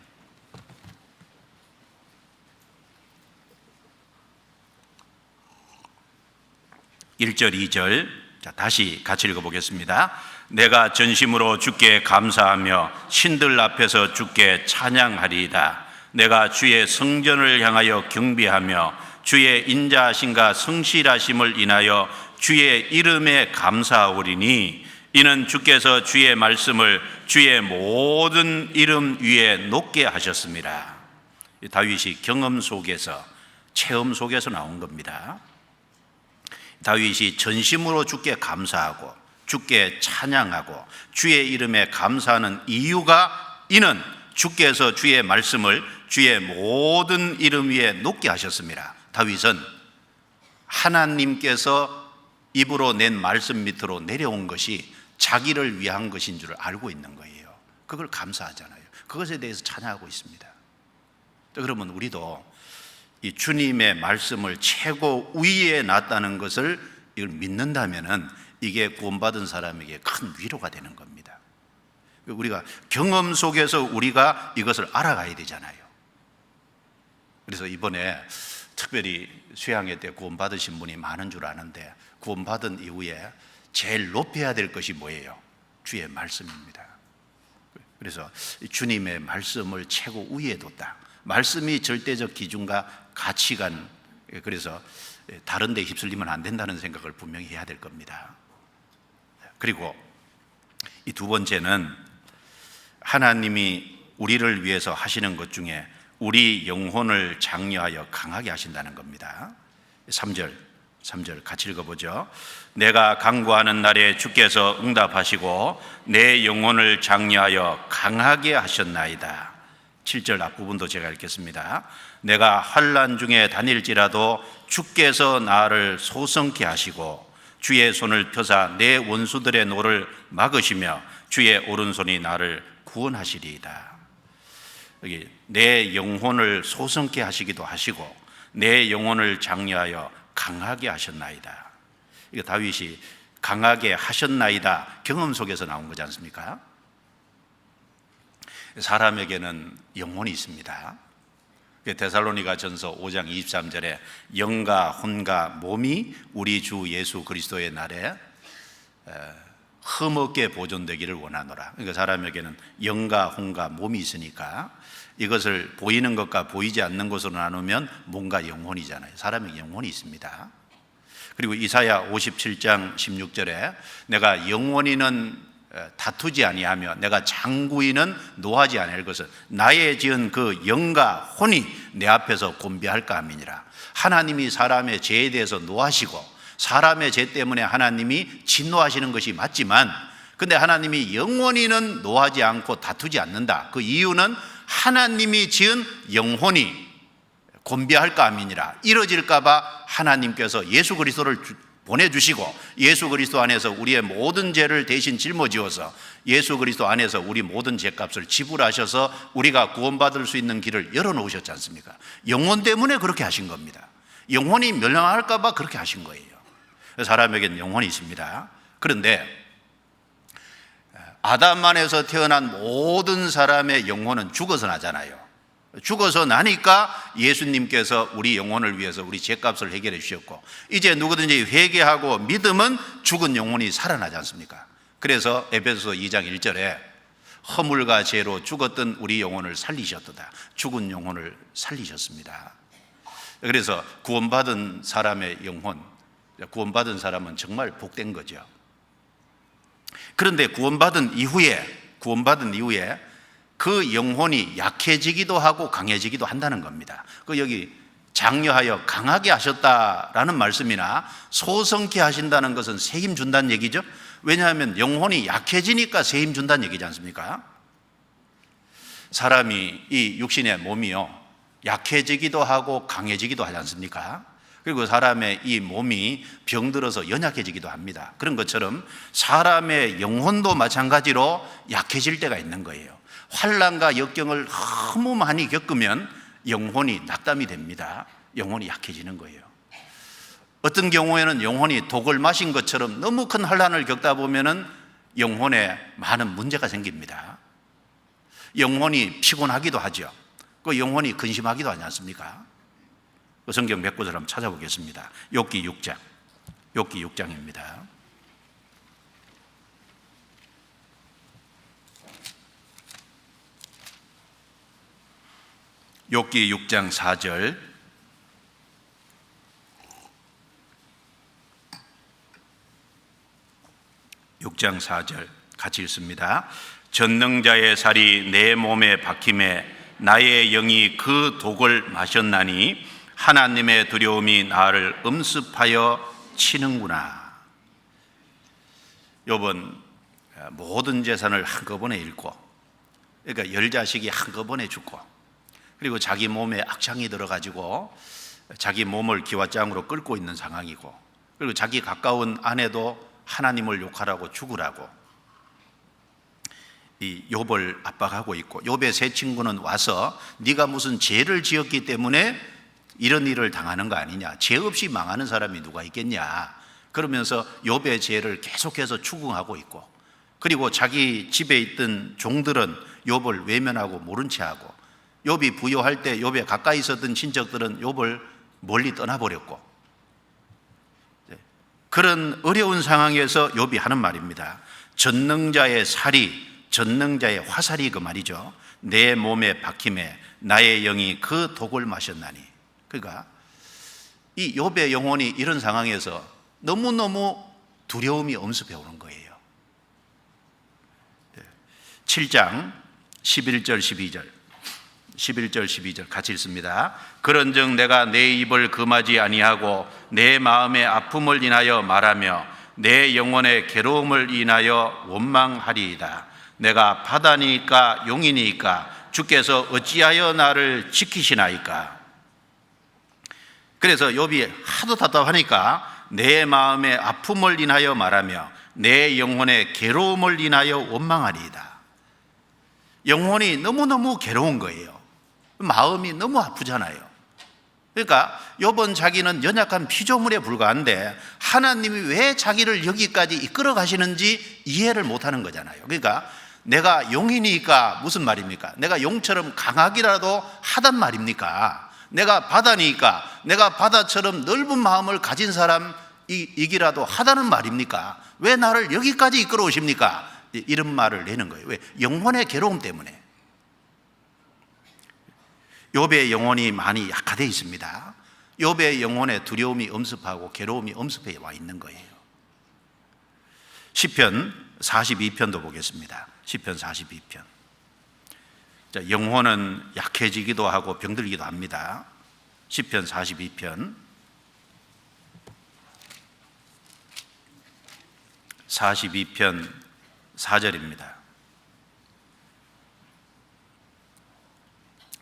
1절 2절, 자, 다시 같이 읽어보겠습니다. 내가 전심으로 주께 감사하며 신들 앞에서 주께 찬양하리이다. 내가 주의 성전을 향하여 경배하며 주의 인자하심과 성실하심을 인하여 주의 이름에 감사하오리니, 이는 주께서 주의 말씀을 주의 모든 이름 위에 높게 하셨습니다. 다윗이 경험 속에서, 체험 속에서 나온 겁니다. 다윗이 전심으로 주께 감사하고 주께 찬양하고 주의 이름에 감사하는 이유가, 이는 주께서 주의 말씀을 주의 모든 이름 위에 높게 하셨습니다. 다윗은 하나님께서 입으로 낸 말씀 밑으로 내려온 것이 자기를 위한 것인 줄 알고 있는 거예요. 그걸 감사하잖아요. 그것에 대해서 찬양하고 있습니다. 그러면 우리도 이 주님의 말씀을 최고 위에 놨다는 것을 이걸 믿는다면은 이게 구원받은 사람에게 큰 위로가 되는 겁니다. 우리가 경험 속에서 우리가 이것을 알아가야 되잖아요. 그래서 이번에 특별히 수양회 때 구원받으신 분이 많은 줄 아는데, 구원받은 이후에 제일 높여야 될 것이 뭐예요? 주의 말씀입니다. 그래서 주님의 말씀을 최고 위에 뒀다. 말씀이 절대적 기준과 가치관, 그래서 다른 데 휩쓸리면 안 된다는 생각을 분명히 해야 될 겁니다. 그리고 이 두 번째는 하나님이 우리를 위해서 하시는 것 중에 우리 영혼을 장려하여 강하게 하신다는 겁니다. 3절 같이 읽어보죠. 내가 간구하는 날에 주께서 응답하시고 내 영혼을 장려하여 강하게 하셨나이다. 7절 앞부분도 제가 읽겠습니다. 내가 환난 중에 다닐지라도 주께서 나를 소성케 하시고 주의 손을 펴사 내 원수들의 노를 막으시며 주의 오른손이 나를 구원하시리이다. 여기 내 영혼을 소성케 하시기도 하시고 내 영혼을 장려하여 강하게 하셨나이다. 이거 다윗이 강하게 하셨나이다 경험 속에서 나온 거지 않습니까? 사람에게는 영혼이 있습니다. 데살로니가 전서 5장 23절에 영과 혼과 몸이 우리 주 예수 그리스도의 날에 흠없게 보존되기를 원하노라. 그러니까 사람에게는 영과 혼과 몸이 있으니까 이것을 보이는 것과 보이지 않는 것으로 나누면 몸과 영혼이잖아요. 사람에게 영혼이 있습니다. 그리고 이사야 57장 16절에 내가 영원히는 다투지 아니하며 내가 장구이는 노하지 아니할 것은 나의 지은 그 영과 혼이 내 앞에서 곤비할까 함이니라. 하나님이 사람의 죄에 대해서 노하시고 사람의 죄 때문에 하나님이 진노하시는 것이 맞지만, 근데 하나님이 영원히는 노하지 않고 다투지 않는다. 그 이유는 하나님이 지은 영혼이 곤비할까 함이니라. 이뤄질까 봐 하나님께서 예수 그리스도를 보내주시고 예수 그리스도 안에서 우리의 모든 죄를 대신 짊어지어서 예수 그리스도 안에서 우리 모든 죄값을 지불하셔서 우리가 구원받을 수 있는 길을 열어놓으셨지 않습니까? 영혼 때문에 그렇게 하신 겁니다. 영혼이 멸망할까 봐 그렇게 하신 거예요. 사람에게는 영혼이 있습니다. 그런데 아담 안에서 태어난 모든 사람의 영혼은 죽어서 나잖아요. 죽어서 나니까 예수님께서 우리 영혼을 위해서 우리 죄값을 해결해 주셨고, 이제 누구든지 회개하고 믿으면 죽은 영혼이 살아나지 않습니까? 그래서 에베소서 2장 1절에 허물과 죄로 죽었던 우리 영혼을 살리셨도다. 죽은 영혼을 살리셨습니다. 그래서 구원받은 사람의 영혼, 구원받은 사람은 정말 복된 거죠. 그런데 구원받은 이후에 그 영혼이 약해지기도 하고 강해지기도 한다는 겁니다. 그 여기 장려하여 강하게 하셨다라는 말씀이나 소성케 하신다는 것은 새 힘 준다는 얘기죠. 왜냐하면 영혼이 약해지니까 새 힘 준다는 얘기지 않습니까? 사람이 이 육신의 몸이요 약해지기도 하고 강해지기도 하지 않습니까? 그리고 사람의 이 몸이 병들어서 연약해지기도 합니다. 그런 것처럼 사람의 영혼도 마찬가지로 약해질 때가 있는 거예요. 환난과 역경을 너무 많이 겪으면 영혼이 낙담이 됩니다. 영혼이 약해지는 거예요. 어떤 경우에는 영혼이 독을 마신 것처럼 너무 큰 환난을 겪다 보면은 영혼에 많은 문제가 생깁니다. 영혼이 피곤하기도 하죠. 그 영혼이 근심하기도 하지 않습니까? 그 성경 몇 구절 한번 찾아보겠습니다. 욥기 6장. 욥기 6장입니다. 욥기 6장 4절. (6장 4절) 같이 읽습니다. 전능자의 살이 내 몸에 박힘에 나의 영이 그 독을 마셨나니 하나님의 두려움이 나를 엄습하여 치는구나. 욥은 모든 재산을 한꺼번에 잃고, 그러니까 10자식이 한꺼번에 죽고, 그리고 자기 몸에 악창이 들어가지고 자기 몸을 기왓장으로 끌고 있는 상황이고, 그리고 자기 가까운 아내도 하나님을 욕하라고 죽으라고 이 욥을 압박하고 있고, 욥의 세 친구는 와서 네가 무슨 죄를 지었기 때문에 이런 일을 당하는 거 아니냐, 죄 없이 망하는 사람이 누가 있겠냐, 그러면서 욥의 죄를 계속해서 추궁하고 있고, 그리고 자기 집에 있던 종들은 욥을 외면하고 모른 채 하고, 욥이 부유할 때 욥에 가까이 있었던 친척들은 욥을 멀리 떠나버렸고, 그런 어려운 상황에서 욥이 하는 말입니다. 전능자의 살이, 전능자의 화살이 그 말이죠. 내 몸에 박힘에 나의 영이 그 독을 마셨나니. 그러니까 이 욥의 영혼이 이런 상황에서 너무너무 두려움이 엄습해 오는 거예요. 7장 11절 12절 11절 12절 같이 읽습니다. 그런즉 내가 내 입을 금하지 아니하고 내 마음의 아픔을 인하여 말하며 내 영혼의 괴로움을 인하여 원망하리이다. 내가 바다니까 용이니까 주께서 어찌하여 나를 지키시나이까. 그래서 욥이 하도 답답하니까 내 마음의 아픔을 인하여 말하며 내 영혼의 괴로움을 인하여 원망하리이다. 영혼이 너무너무 괴로운 거예요. 마음이 너무 아프잖아요. 그러니까 욥은 자기는 연약한 피조물에 불과한데 하나님이 왜 자기를 여기까지 이끌어 가시는지 이해를 못하는 거잖아요. 그러니까 내가 용이니까 무슨 말입니까? 내가 용처럼 강하기라도 하단 말입니까? 내가 바다니까 내가 바다처럼 넓은 마음을 가진 사람이기라도 하다는 말입니까? 왜 나를 여기까지 이끌어 오십니까? 이런 말을 내는 거예요. 왜? 영혼의 괴로움 때문에. 욥의 영혼이 많이 약화되어 있습니다. 욥의 영혼에 두려움이 엄습하고 괴로움이 엄습해 와 있는 거예요. 시편 42편도 보겠습니다. 시편 42편. 자, 영혼은 약해지기도 하고 병들기도 합니다. 시편 42편 4절입니다.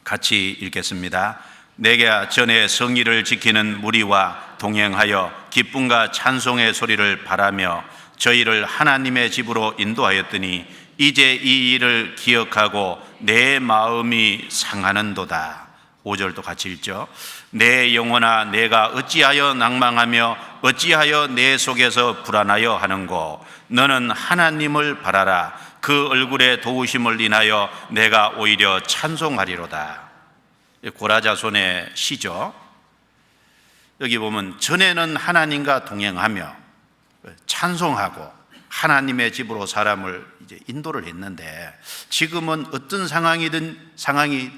같이 읽겠습니다. 내가 전에 성의를 지키는 무리와 동행하여 기쁨과 찬송의 소리를 바라며 저희를 하나님의 집으로 인도하였더니 이제 이 일을 기억하고 내 마음이 상하는도다. 5절도 같이 읽죠. 내 영혼아 내가 어찌하여 낭망하며 어찌하여 내 속에서 불안하여 하는고. 너는 하나님을 바라라. 그 얼굴의 도우심을 인하여 내가 오히려 찬송하리로다. 고라자손의 시죠. 여기 보면 전에는 하나님과 동행하며 찬송하고 하나님의 집으로 사람을 이제 인도를 했는데 지금은 어떤 상황이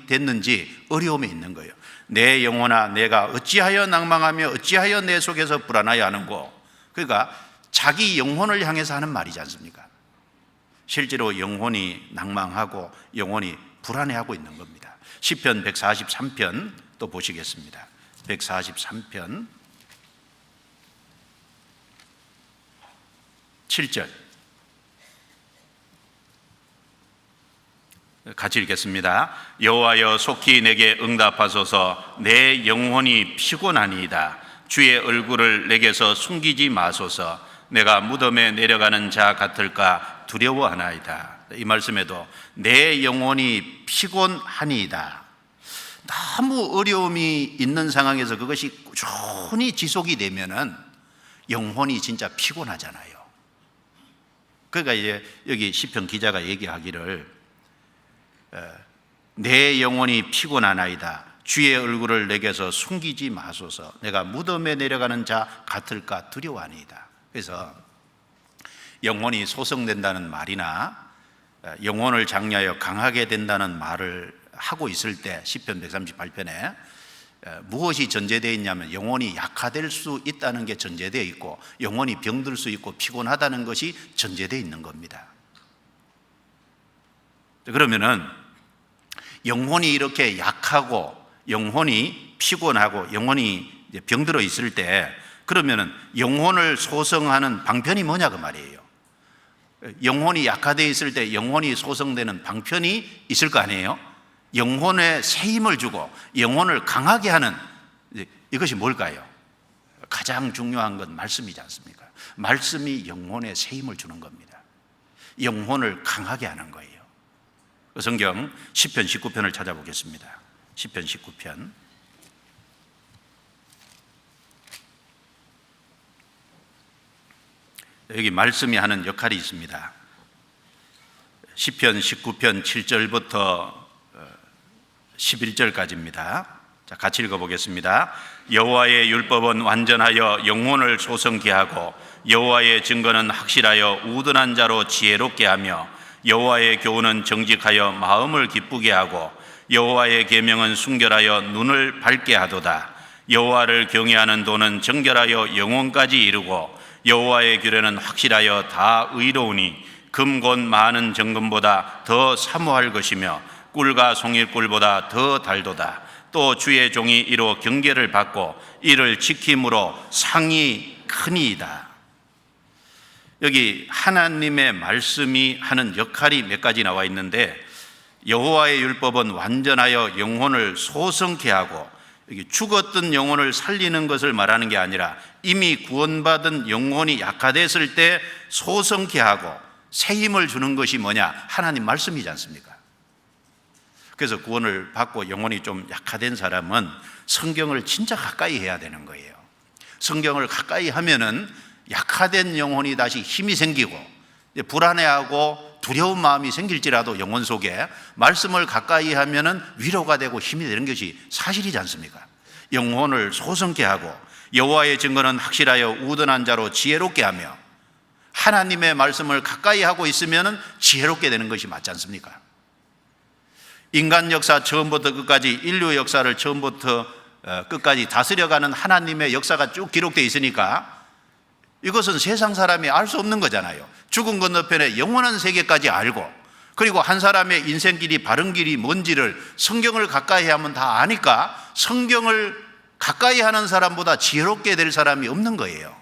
됐는지 어려움이 있는 거예요. 내 영혼아 내가 어찌하여 낭망하며 어찌하여 내 속에서 불안하여 하는고. 그러니까 자기 영혼을 향해서 하는 말이지 않습니까? 실제로 영혼이 낭망하고 영혼이 불안해하고 있는 겁니다. 시편 143편 또 보시겠습니다. 143편 7절 같이 읽겠습니다. 여호와여 속히 내게 응답하소서. 내 영혼이 피곤하니이다. 주의 얼굴을 내게서 숨기지 마소서. 내가 무덤에 내려가는 자 같을까 두려워하나이다. 이 말씀에도 내 영혼이 피곤하니이다. 너무 어려움이 있는 상황에서 그것이 꾸준히 지속이 되면은 영혼이 진짜 피곤하잖아요. 그러니까 이제 여기 시편 기자가 얘기하기를 내 영혼이 피곤하나이다. 주의 얼굴을 내게서 숨기지 마소서. 내가 무덤에 내려가는 자 같을까 두려워하니이다. 그래서 영혼이 소성된다는 말이나 영혼을 장려하여 강하게 된다는 말을 하고 있을 때 시편 138편에 무엇이 전제되어 있냐면 영혼이 약화될 수 있다는 게 전제되어 있고 영혼이 병들 수 있고 피곤하다는 것이 전제되어 있는 겁니다. 그러면은 영혼이 이렇게 약하고 영혼이 피곤하고 영혼이 병들어 있을 때 그러면은 영혼을 소성하는 방편이 뭐냐 그 말이에요. 영혼이 약화되어 있을 때 영혼이 소성되는 방편이 있을 거 아니에요. 영혼에 새 힘을 주고 영혼을 강하게 하는 이것이 뭘까요? 가장 중요한 건 말씀이지 않습니까? 말씀이 영혼에 새 힘을 주는 겁니다. 영혼을 강하게 하는 거예요. 성경 시편 19편을 찾아보겠습니다. 시편 19편 여기 말씀이 하는 역할이 있습니다. 시편 19편 7절부터 11절까지입니다. 자, 같이 읽어보겠습니다. 여호와의 율법은 완전하여 영혼을 소성케 하고 여호와의 증거는 확실하여 우둔한 자로 지혜롭게 하며 여호와의 교훈은 정직하여 마음을 기쁘게 하고 여호와의 계명은 순결하여 눈을 밝게 하도다. 여호와를 경외하는 도는 정결하여 영혼까지 이르고 여호와의 규례는 확실하여 다 의로우니 금곧 많은 정금보다 더 사모할 것이며 꿀과 송일꿀보다 더 달도다. 또 주의 종이 이로 경계를 받고 이를 지킴으로 상이 크니이다. 여기 하나님의 말씀이 하는 역할이 몇 가지 나와 있는데 여호와의 율법은 완전하여 영혼을 소성케 하고 여기 죽었던 영혼을 살리는 것을 말하는 게 아니라 이미 구원받은 영혼이 약화됐을 때 소성케 하고 새 힘을 주는 것이 뭐냐? 하나님 말씀이지 않습니까? 그래서 구원을 받고 영혼이 좀 약화된 사람은 성경을 진짜 가까이 해야 되는 거예요. 성경을 가까이 하면은 약화된 영혼이 다시 힘이 생기고 불안해하고 두려운 마음이 생길지라도 영혼 속에 말씀을 가까이 하면은 위로가 되고 힘이 되는 것이 사실이지 않습니까? 영혼을 소성케 하고 여호와의 증거는 확실하여 우둔한 자로 지혜롭게 하며 하나님의 말씀을 가까이 하고 있으면은 지혜롭게 되는 것이 맞지 않습니까? 인간 역사 처음부터 끝까지 인류 역사를 처음부터 끝까지 다스려가는 하나님의 역사가 쭉 기록되어 있으니까 이것은 세상 사람이 알 수 없는 거잖아요. 죽은 건너편에 영원한 세계까지 알고 그리고 한 사람의 인생길이 바른 길이 뭔지를 성경을 가까이 하면 다 아니까 성경을 가까이 하는 사람보다 지혜롭게 될 사람이 없는 거예요.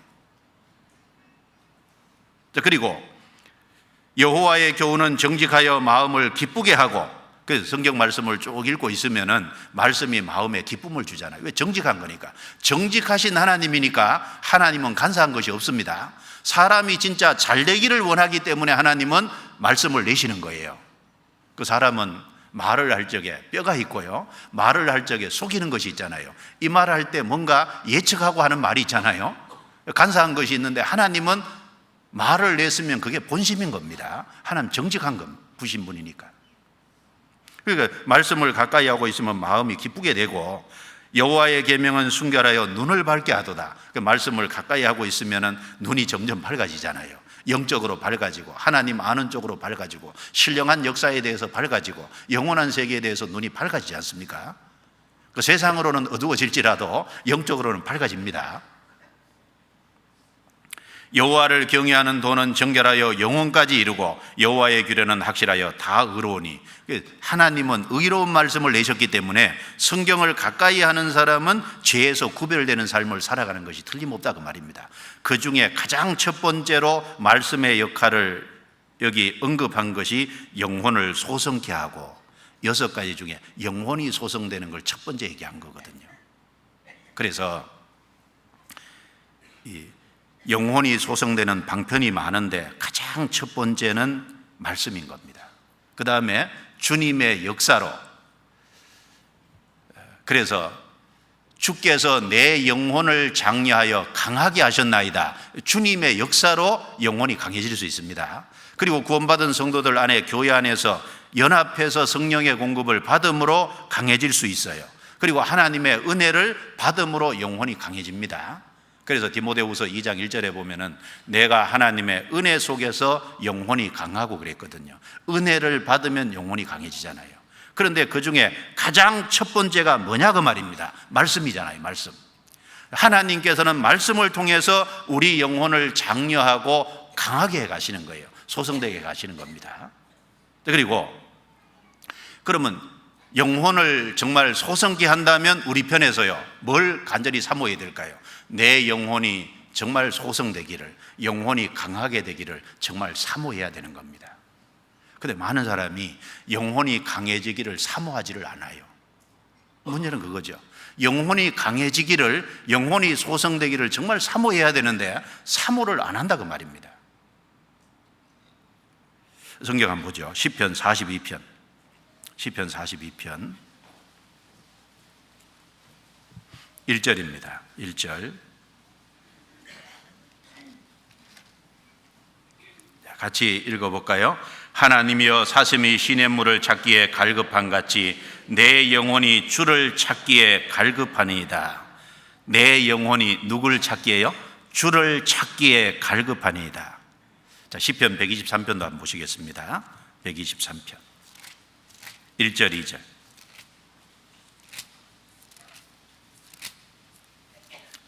그리고 여호와의 교훈은 정직하여 마음을 기쁘게 하고 그래서 성경 말씀을 쭉 읽고 있으면은 말씀이 마음에 기쁨을 주잖아요. 왜? 정직한 거니까. 정직하신 하나님이니까 하나님은 간사한 것이 없습니다. 사람이 진짜 잘 되기를 원하기 때문에 하나님은 말씀을 내시는 거예요. 그 사람은 말을 할 적에 뼈가 있고요. 말을 할 적에 속이는 것이 있잖아요. 이 말을 할 때 뭔가 예측하고 하는 말이 있잖아요. 간사한 것이 있는데 하나님은 말을 냈으면 그게 본심인 겁니다. 하나님 정직한 부신 분이니까. 그러니까 말씀을 가까이 하고 있으면 마음이 기쁘게 되고 여호와의 계명은 순결하여 눈을 밝게 하도다. 그 말씀을 가까이 하고 있으면 눈이 점점 밝아지잖아요. 영적으로 밝아지고 하나님 아는 쪽으로 밝아지고 신령한 역사에 대해서 밝아지고 영원한 세계에 대해서 눈이 밝아지지 않습니까? 그 세상으로는 어두워질지라도 영적으로는 밝아집니다. 여호와를 경외하는 도는 정결하여 영혼까지 이루고 여호와의 규례는 확실하여 다 의로우니 하나님은 의로운 말씀을 내셨기 때문에 성경을 가까이 하는 사람은 죄에서 구별되는 삶을 살아가는 것이 틀림없다 그 말입니다. 그 중에 가장 첫 번째로 말씀의 역할을 여기 언급한 것이 영혼을 소성케 하고 6가지 중에 영혼이 소성되는 걸 첫 번째 얘기한 거거든요. 그래서 이 영혼이 소성되는 방편이 많은데 가장 첫 번째는 말씀인 겁니다. 그 다음에 주님의 역사로, 그래서 주께서 내 영혼을 장려하여 강하게 하셨나이다. 주님의 역사로 영혼이 강해질 수 있습니다. 그리고 구원받은 성도들 안에, 교회 안에서 연합해서 성령의 공급을 받음으로 강해질 수 있어요. 그리고 하나님의 은혜를 받음으로 영혼이 강해집니다. 그래서 디모데후서 2장 1절에 보면은 내가 하나님의 은혜 속에서 영혼이 강하고 그랬거든요. 은혜를 받으면 영혼이 강해지잖아요. 그런데 그 중에 가장 첫 번째가 뭐냐 그 말입니다. 말씀이잖아요. 말씀. 하나님께서는 말씀을 통해서 우리 영혼을 장려하고 강하게 해 가시는 거예요. 소성되게 가시는 겁니다. 그리고 그러면 영혼을 정말 소성케 한다면 우리 편에서요, 뭘 간절히 사모해야 될까요? 내 영혼이 정말 소성되기를, 영혼이 강하게 되기를 정말 사모해야 되는 겁니다. 그런데 많은 사람이 영혼이 강해지기를 사모하지를 않아요. 문제는 그거죠. 영혼이 강해지기를, 영혼이 소성되기를 정말 사모해야 되는데 사모를 안 한다 그 말입니다. 성경 한번 보죠. 시편 42편. 시편 42편 1절입니다. 1절. 같이 읽어볼까요? 하나님이여 사슴이 시냇물을 찾기에 갈급한 같이 내 영혼이 주를 찾기에 갈급하니이다. 내 영혼이 누굴 찾기에요? 주를 찾기에 갈급하니이다. 자, 시편 123편도 한번 보시겠습니다. 123편 1절 2절.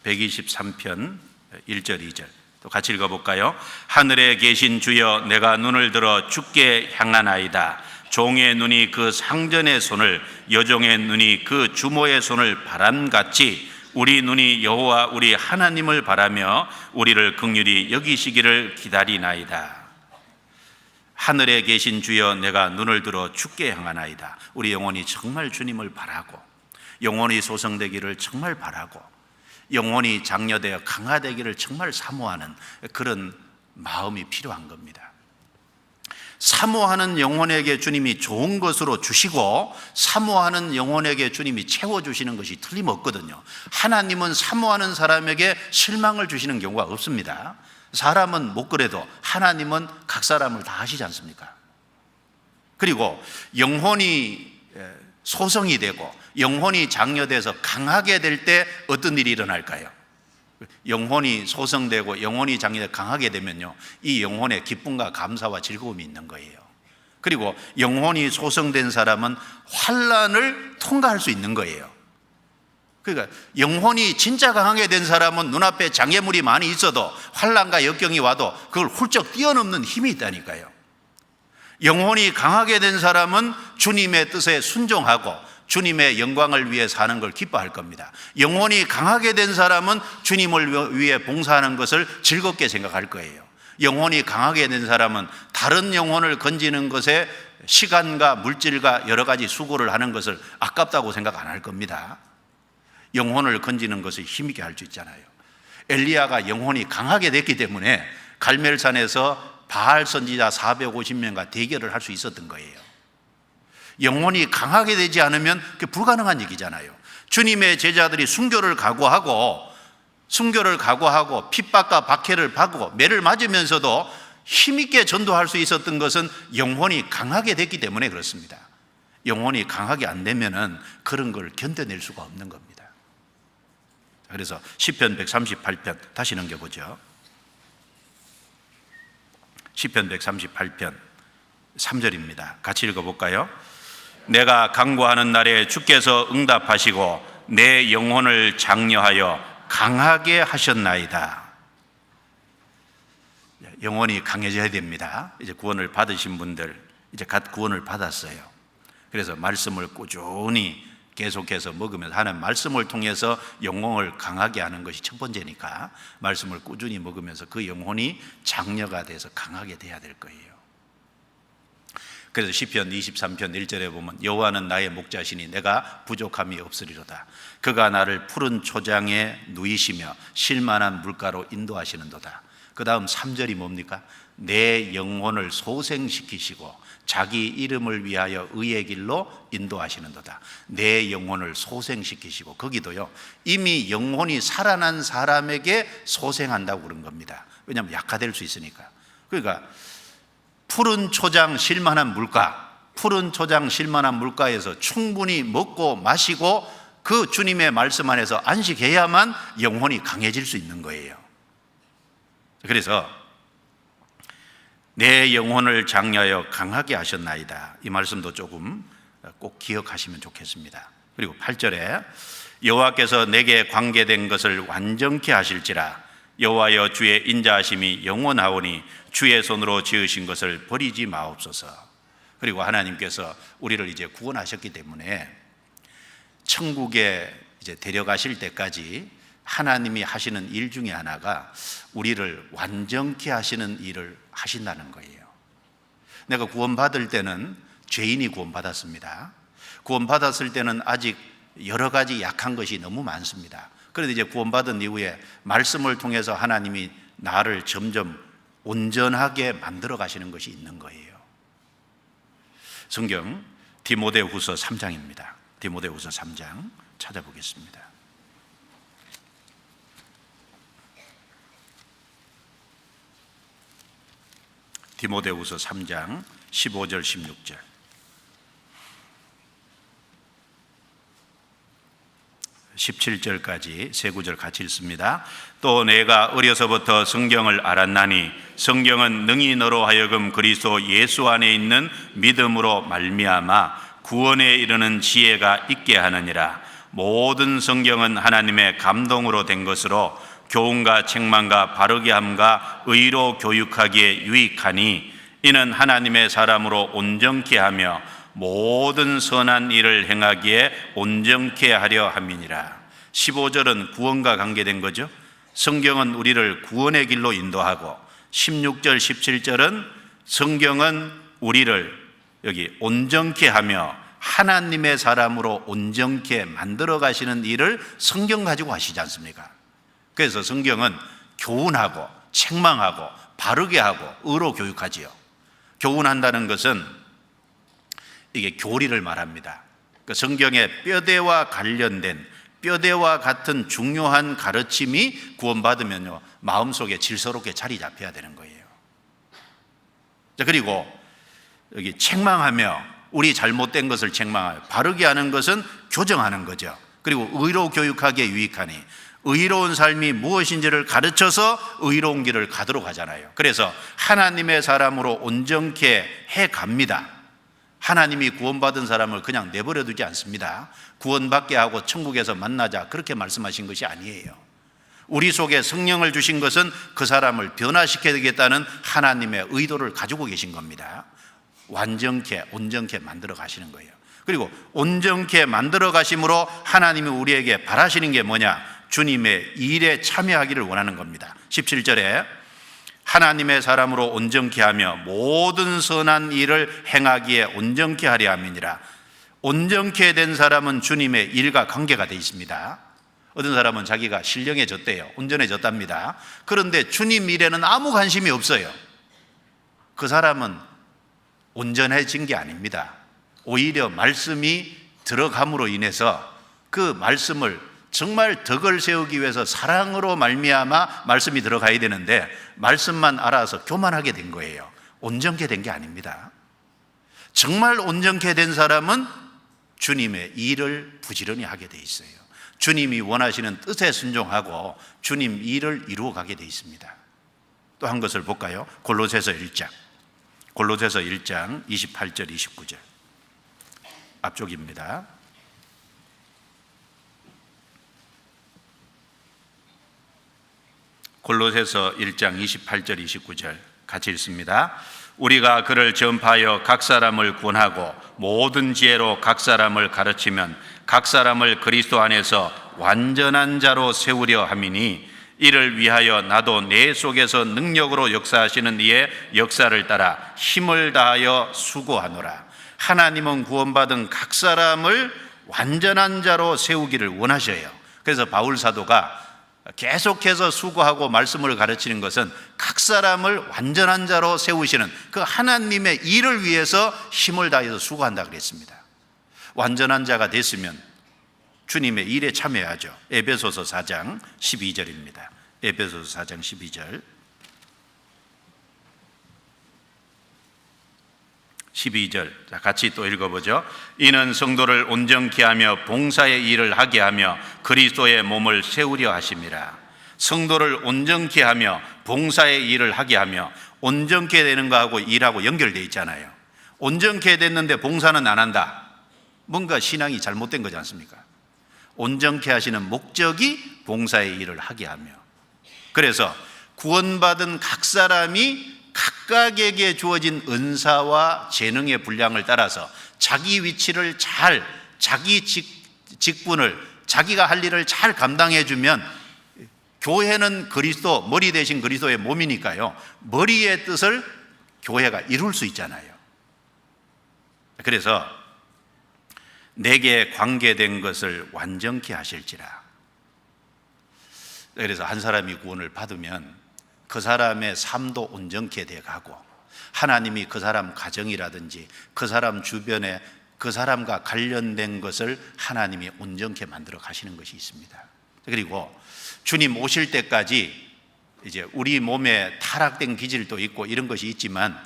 123편 1절 2절 또 같이 읽어볼까요? 하늘에 계신 주여 내가 눈을 들어 주께 향하나이다. 종의 눈이 그 상전의 손을, 여종의 눈이 그 주모의 손을 바람같이 우리 눈이 여호와 우리 하나님을 바라며 우리를 긍휼히 여기시기를 기다리나이다. 하늘에 계신 주여 내가 눈을 들어 주께 향하나이다. 우리 영혼이 정말 주님을 바라고, 영혼이 소성되기를 정말 바라고, 영혼이 장려되어 강화되기를 정말 사모하는 그런 마음이 필요한 겁니다. 사모하는 영혼에게 주님이 좋은 것으로 주시고 사모하는 영혼에게 주님이 채워주시는 것이 틀림없거든요. 하나님은 사모하는 사람에게 실망을 주시는 경우가 없습니다. 사람은 못 그래도 하나님은 각 사람을 다 하시지 않습니까? 그리고 영혼이 소성이 되고 영혼이 장려돼서 강하게 될 때 어떤 일이 일어날까요? 영혼이 소성되고 영혼이 장려돼 강하게 되면요, 이 영혼에 기쁨과 감사와 즐거움이 있는 거예요. 그리고 영혼이 소성된 사람은 환난을 통과할 수 있는 거예요. 그러니까 영혼이 진짜 강하게 된 사람은 눈앞에 장애물이 많이 있어도 환난과 역경이 와도 그걸 훌쩍 뛰어넘는 힘이 있다니까요. 영혼이 강하게 된 사람은 주님의 뜻에 순종하고 주님의 영광을 위해 사는 걸 기뻐할 겁니다. 영혼이 강하게 된 사람은 주님을 위해 봉사하는 것을 즐겁게 생각할 거예요. 영혼이 강하게 된 사람은 다른 영혼을 건지는 것에 시간과 물질과 여러 가지 수고를 하는 것을 아깝다고 생각 안 할 겁니다. 영혼을 건지는 것을 힘있게 할 수 있잖아요. 엘리야가 영혼이 강하게 됐기 때문에 갈멜산에서 바알 선지자 450명과 대결을 할 수 있었던 거예요. 영혼이 강하게 되지 않으면 그게 불가능한 얘기잖아요. 주님의 제자들이 순교를 각오하고 핍박과 박해를 받고 매를 맞으면서도 힘있게 전도할 수 있었던 것은 영혼이 강하게 됐기 때문에 그렇습니다. 영혼이 강하게 안 되면은 그런 걸 견뎌낼 수가 없는 겁니다. 그래서 시편 138편 다시 넘겨보죠. 시편 138편 3절입니다. 같이 읽어볼까요? 내가 간구하는 날에 주께서 응답하시고 내 영혼을 장려하여 강하게 하셨나이다. 영혼이 강해져야 됩니다. 이제 구원을 받으신 분들, 이제 갓 구원을 받았어요. 그래서 말씀을 꾸준히 계속해서 먹으면서, 하나님 말씀을 통해서 영혼을 강하게 하는 것이 첫 번째니까 말씀을 꾸준히 먹으면서 그 영혼이 장려가 돼서 강하게 돼야 될 거예요. 그래서 시편 23편 1절에 보면 여호와는 나의 목자시니 내가 부족함이 없으리로다. 그가 나를 푸른 초장에 누이시며 쉴만한 물가로 인도하시는도다. 그 다음 3절이 뭡니까? 내 영혼을 소생시키시고 자기 이름을 위하여 의의 길로 인도하시는도다. 내 영혼을 소생시키시고, 거기도요 이미 영혼이 살아난 사람에게 소생한다고 그런 겁니다. 왜냐하면 약화될 수 있으니까. 그러니까 푸른 초장 쉴만한 물가, 푸른 초장 쉴만한 물가에서 충분히 먹고 마시고 그 주님의 말씀 안에서 안식해야만 영혼이 강해질 수 있는 거예요. 그래서 내 영혼을 장려하여 강하게 하셨나이다. 이 말씀도 조금 꼭 기억하시면 좋겠습니다. 그리고 8절에 여호와께서 내게 관계된 것을 완전케 하실지라. 여호와여 주의 인자하심이 영원하오니 주의 손으로 지으신 것을 버리지 마옵소서. 그리고 하나님께서 우리를 이제 구원하셨기 때문에 천국에 이제 데려가실 때까지 하나님이 하시는 일 중에 하나가 우리를 완전케 하시는 일을 하신다는 거예요. 내가 구원받을 때는 죄인이 구원받았습니다. 구원받았을 때는 아직 여러 가지 약한 것이 너무 많습니다. 그런데 이제 구원받은 이후에 말씀을 통해서 하나님이 나를 점점 온전하게 만들어 가시는 것이 있는 거예요. 성경 디모데후서 3장입니다. 디모데후서 3장 찾아보겠습니다. 디모데후서 3장 15절 16절. 17절까지 세 구절 같이 읽습니다. 또 내가 어려서부터 성경을 알았나니 성경은 능히 너로 하여금 그리스도 예수 안에 있는 믿음으로 말미암아 구원에 이르는 지혜가 있게 하느니라. 모든 성경은 하나님의 감동으로 된 것으로 교훈과 책망과 바르게 함과 의로 교육하기에 유익하니 이는 하나님의 사람으로 온전케 하며 모든 선한 일을 행하기에 온전케 하려 함이니라. 15절은 구원과 관계된 거죠. 성경은 우리를 구원의 길로 인도하고, 16절 17절은 성경은 우리를 여기 온전케 하며 하나님의 사람으로 온전케 만들어 가시는 일을 성경 가지고 하시지 않습니까? 그래서 성경은 교훈하고 책망하고 바르게 하고 의로 교육하지요. 교훈한다는 것은 이게 교리를 말합니다. 그 성경의 뼈대와 관련된 뼈대와 같은 중요한 가르침이 구원받으면요 마음속에 질서롭게 자리 잡혀야 되는 거예요. 그리고 여기 책망하며 우리 잘못된 것을 책망하여 바르게 하는 것은 교정하는 거죠. 그리고 의로 교육하기에 유익하니 의로운 삶이 무엇인지를 가르쳐서 의로운 길을 가도록 하잖아요. 그래서 하나님의 사람으로 온전케 해갑니다. 하나님이 구원받은 사람을 그냥 내버려 두지 않습니다. 구원받게 하고 천국에서 만나자 그렇게 말씀하신 것이 아니에요. 우리 속에 성령을 주신 것은 그 사람을 변화시켜야 되겠다는 하나님의 의도를 가지고 계신 겁니다. 완전케 온전케 만들어 가시는 거예요. 그리고 온전케 만들어 가심으로 하나님이 우리에게 바라시는 게 뭐냐? 주님의 일에 참여하기를 원하는 겁니다. 17절에 하나님의 사람으로 온전케 하며 모든 선한 일을 행하기에 온전케 하려 함이니라. 온전케 된 사람은 주님의 일과 관계가 되어 있습니다. 어떤 사람은 자기가 신령해졌대요. 온전해졌답니다. 그런데 주님 일에는 아무 관심이 없어요. 그 사람은 온전해진 게 아닙니다. 오히려 말씀이 들어감으로 인해서 그 말씀을 정말 덕을 세우기 위해서 사랑으로 말미암아 말씀이 들어가야 되는데 말씀만 알아서 교만하게 된 거예요. 온전케 된 게 아닙니다. 정말 온전케 된 사람은 주님의 일을 부지런히 하게 돼 있어요. 주님이 원하시는 뜻에 순종하고 주님 일을 이루어 가게 돼 있습니다. 또 한 것을 볼까요? 골로새서 1장 28절 29절 앞쪽입니다. 골로새서 1장 28절 29절 같이 읽습니다. 우리가 그를 전파하여 각 사람을 구원하고 모든 지혜로 각 사람을 가르치면 각 사람을 그리스도 안에서 완전한 자로 세우려 함이니 이를 위하여 나도 내 속에서 능력으로 역사하시는 이의 역사를 따라 힘을 다하여 수고하노라. 하나님은 구원받은 각 사람을 완전한 자로 세우기를 원하셔요. 그래서 바울 사도가 계속해서 수고하고 말씀을 가르치는 것은 각 사람을 완전한 자로 세우시는 그 하나님의 일을 위해서 힘을 다해서 수고한다 그랬습니다. 완전한 자가 됐으면 주님의 일에 참여하죠. 에베소서 4장 12절입니다. 에베소서 4장 12절 12절 같이 또 읽어보죠. 이는 성도를 온전케 하며 봉사의 일을 하게 하며 그리스도의 몸을 세우려 하심이라. 성도를 온전케 하며 봉사의 일을 하게 하며, 온전케 되는 거하고 일하고 연결되어 있잖아요. 온전케 됐는데 봉사는 안 한다. 뭔가 신앙이 잘못된 거지 않습니까? 온전케 하시는 목적이 봉사의 일을 하게 하며, 그래서 구원받은 각 사람이 각각에게 주어진 은사와 재능의 분량을 따라서 자기 위치를 잘, 자기 직분을, 자기가 할 일을 잘 감당해 주면, 교회는 그리스도, 머리 대신 그리스도의 몸이니까요, 머리의 뜻을 교회가 이룰 수 있잖아요. 그래서 내게 관계된 것을 완전케 하실지라. 그래서 한 사람이 구원을 받으면 그 사람의 삶도 온전케 돼 가고, 하나님이 그 사람 가정이라든지 그 사람 주변에 그 사람과 관련된 것을 하나님이 온전케 만들어 가시는 것이 있습니다. 그리고 주님 오실 때까지 이제 우리 몸에 타락된 기질도 있고 이런 것이 있지만,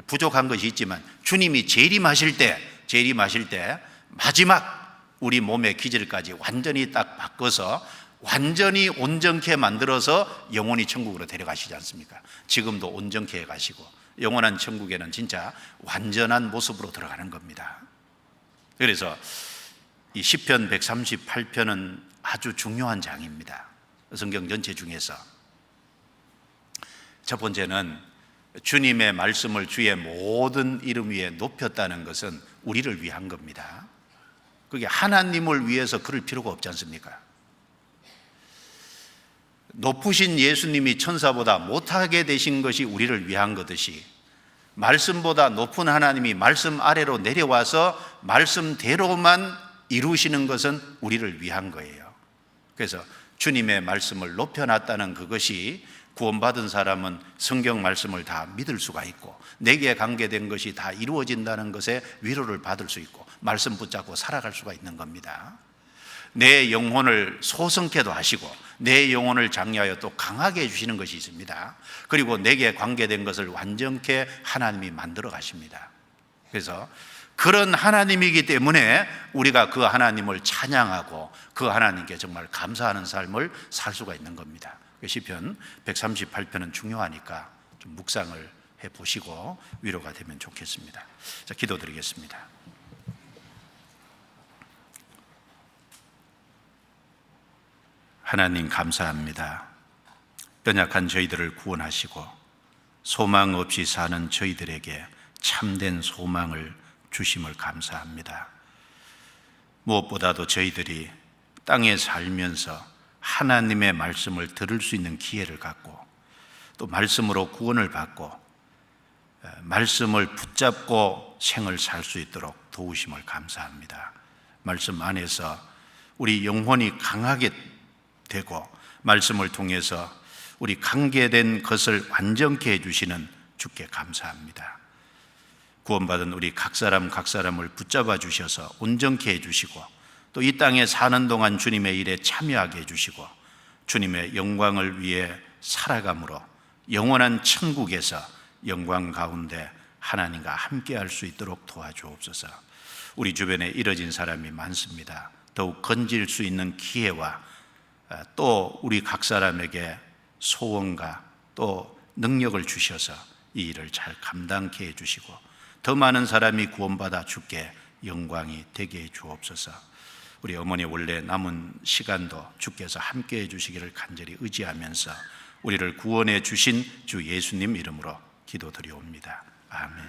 부족한 것이 있지만, 주님이 재림하실 때 마지막 우리 몸의 기질까지 완전히 딱 바꿔서 완전히 온전케 만들어서 영원히 천국으로 데려가시지 않습니까? 지금도 온전케 해가시고 영원한 천국에는 진짜 완전한 모습으로 들어가는 겁니다. 그래서 이 시편 138편은 아주 중요한 장입니다. 성경 전체 중에서 첫 번째는 주님의 말씀을 주의 모든 이름 위에 높였다는 것은 우리를 위한 겁니다. 그게 하나님을 위해서 그럴 필요가 없지 않습니까? 높으신 예수님이 천사보다 못하게 되신 것이 우리를 위한 것이지, 말씀보다 높은 하나님이 말씀 아래로 내려와서 말씀대로만 이루시는 것은 우리를 위한 거예요. 그래서 주님의 말씀을 높여놨다는 그것이 구원받은 사람은 성경 말씀을 다 믿을 수가 있고, 내게 관계된 것이 다 이루어진다는 것에 위로를 받을 수 있고, 말씀 붙잡고 살아갈 수가 있는 겁니다. 내 영혼을 소성케도 하시고 내 영혼을 장려하여 또 강하게 해주시는 것이 있습니다. 그리고 내게 관계된 것을 완전케 하나님이 만들어 가십니다. 그래서 그런 하나님이기 때문에 우리가 그 하나님을 찬양하고 그 하나님께 정말 감사하는 삶을 살 수가 있는 겁니다. 시편 138편은 중요하니까 좀 묵상을 해보시고 위로가 되면 좋겠습니다. 자, 기도드리겠습니다. 하나님 감사합니다. 연약한 저희들을 구원하시고 소망 없이 사는 저희들에게 참된 소망을 주심을 감사합니다. 무엇보다도 저희들이 땅에 살면서 하나님의 말씀을 들을 수 있는 기회를 갖고 또 말씀으로 구원을 받고 말씀을 붙잡고 생을 살 수 있도록 도우심을 감사합니다. 말씀 안에서 우리 영혼이 강하게 되고 말씀을 통해서 우리 관계된 것을 완전케 해주시는 주께 감사합니다. 구원받은 우리 각 사람을 붙잡아 주셔서 온전케 해주시고 또 이 땅에 사는 동안 주님의 일에 참여하게 해주시고 주님의 영광을 위해 살아감으로 영원한 천국에서 영광 가운데 하나님과 함께할 수 있도록 도와주옵소서. 우리 주변에 이뤄진 사람이 많습니다. 더욱 건질 수 있는 기회와 또 우리 각 사람에게 소원과 또 능력을 주셔서 이 일을 잘 감당케 해주시고 더 많은 사람이 구원받아 주께 영광이 되게 해 주옵소서. 우리 어머니 원래 남은 시간도 주께서 함께 해 주시기를 간절히 의지하면서 우리를 구원해 주신 주 예수님 이름으로 기도드리옵니다. 아멘.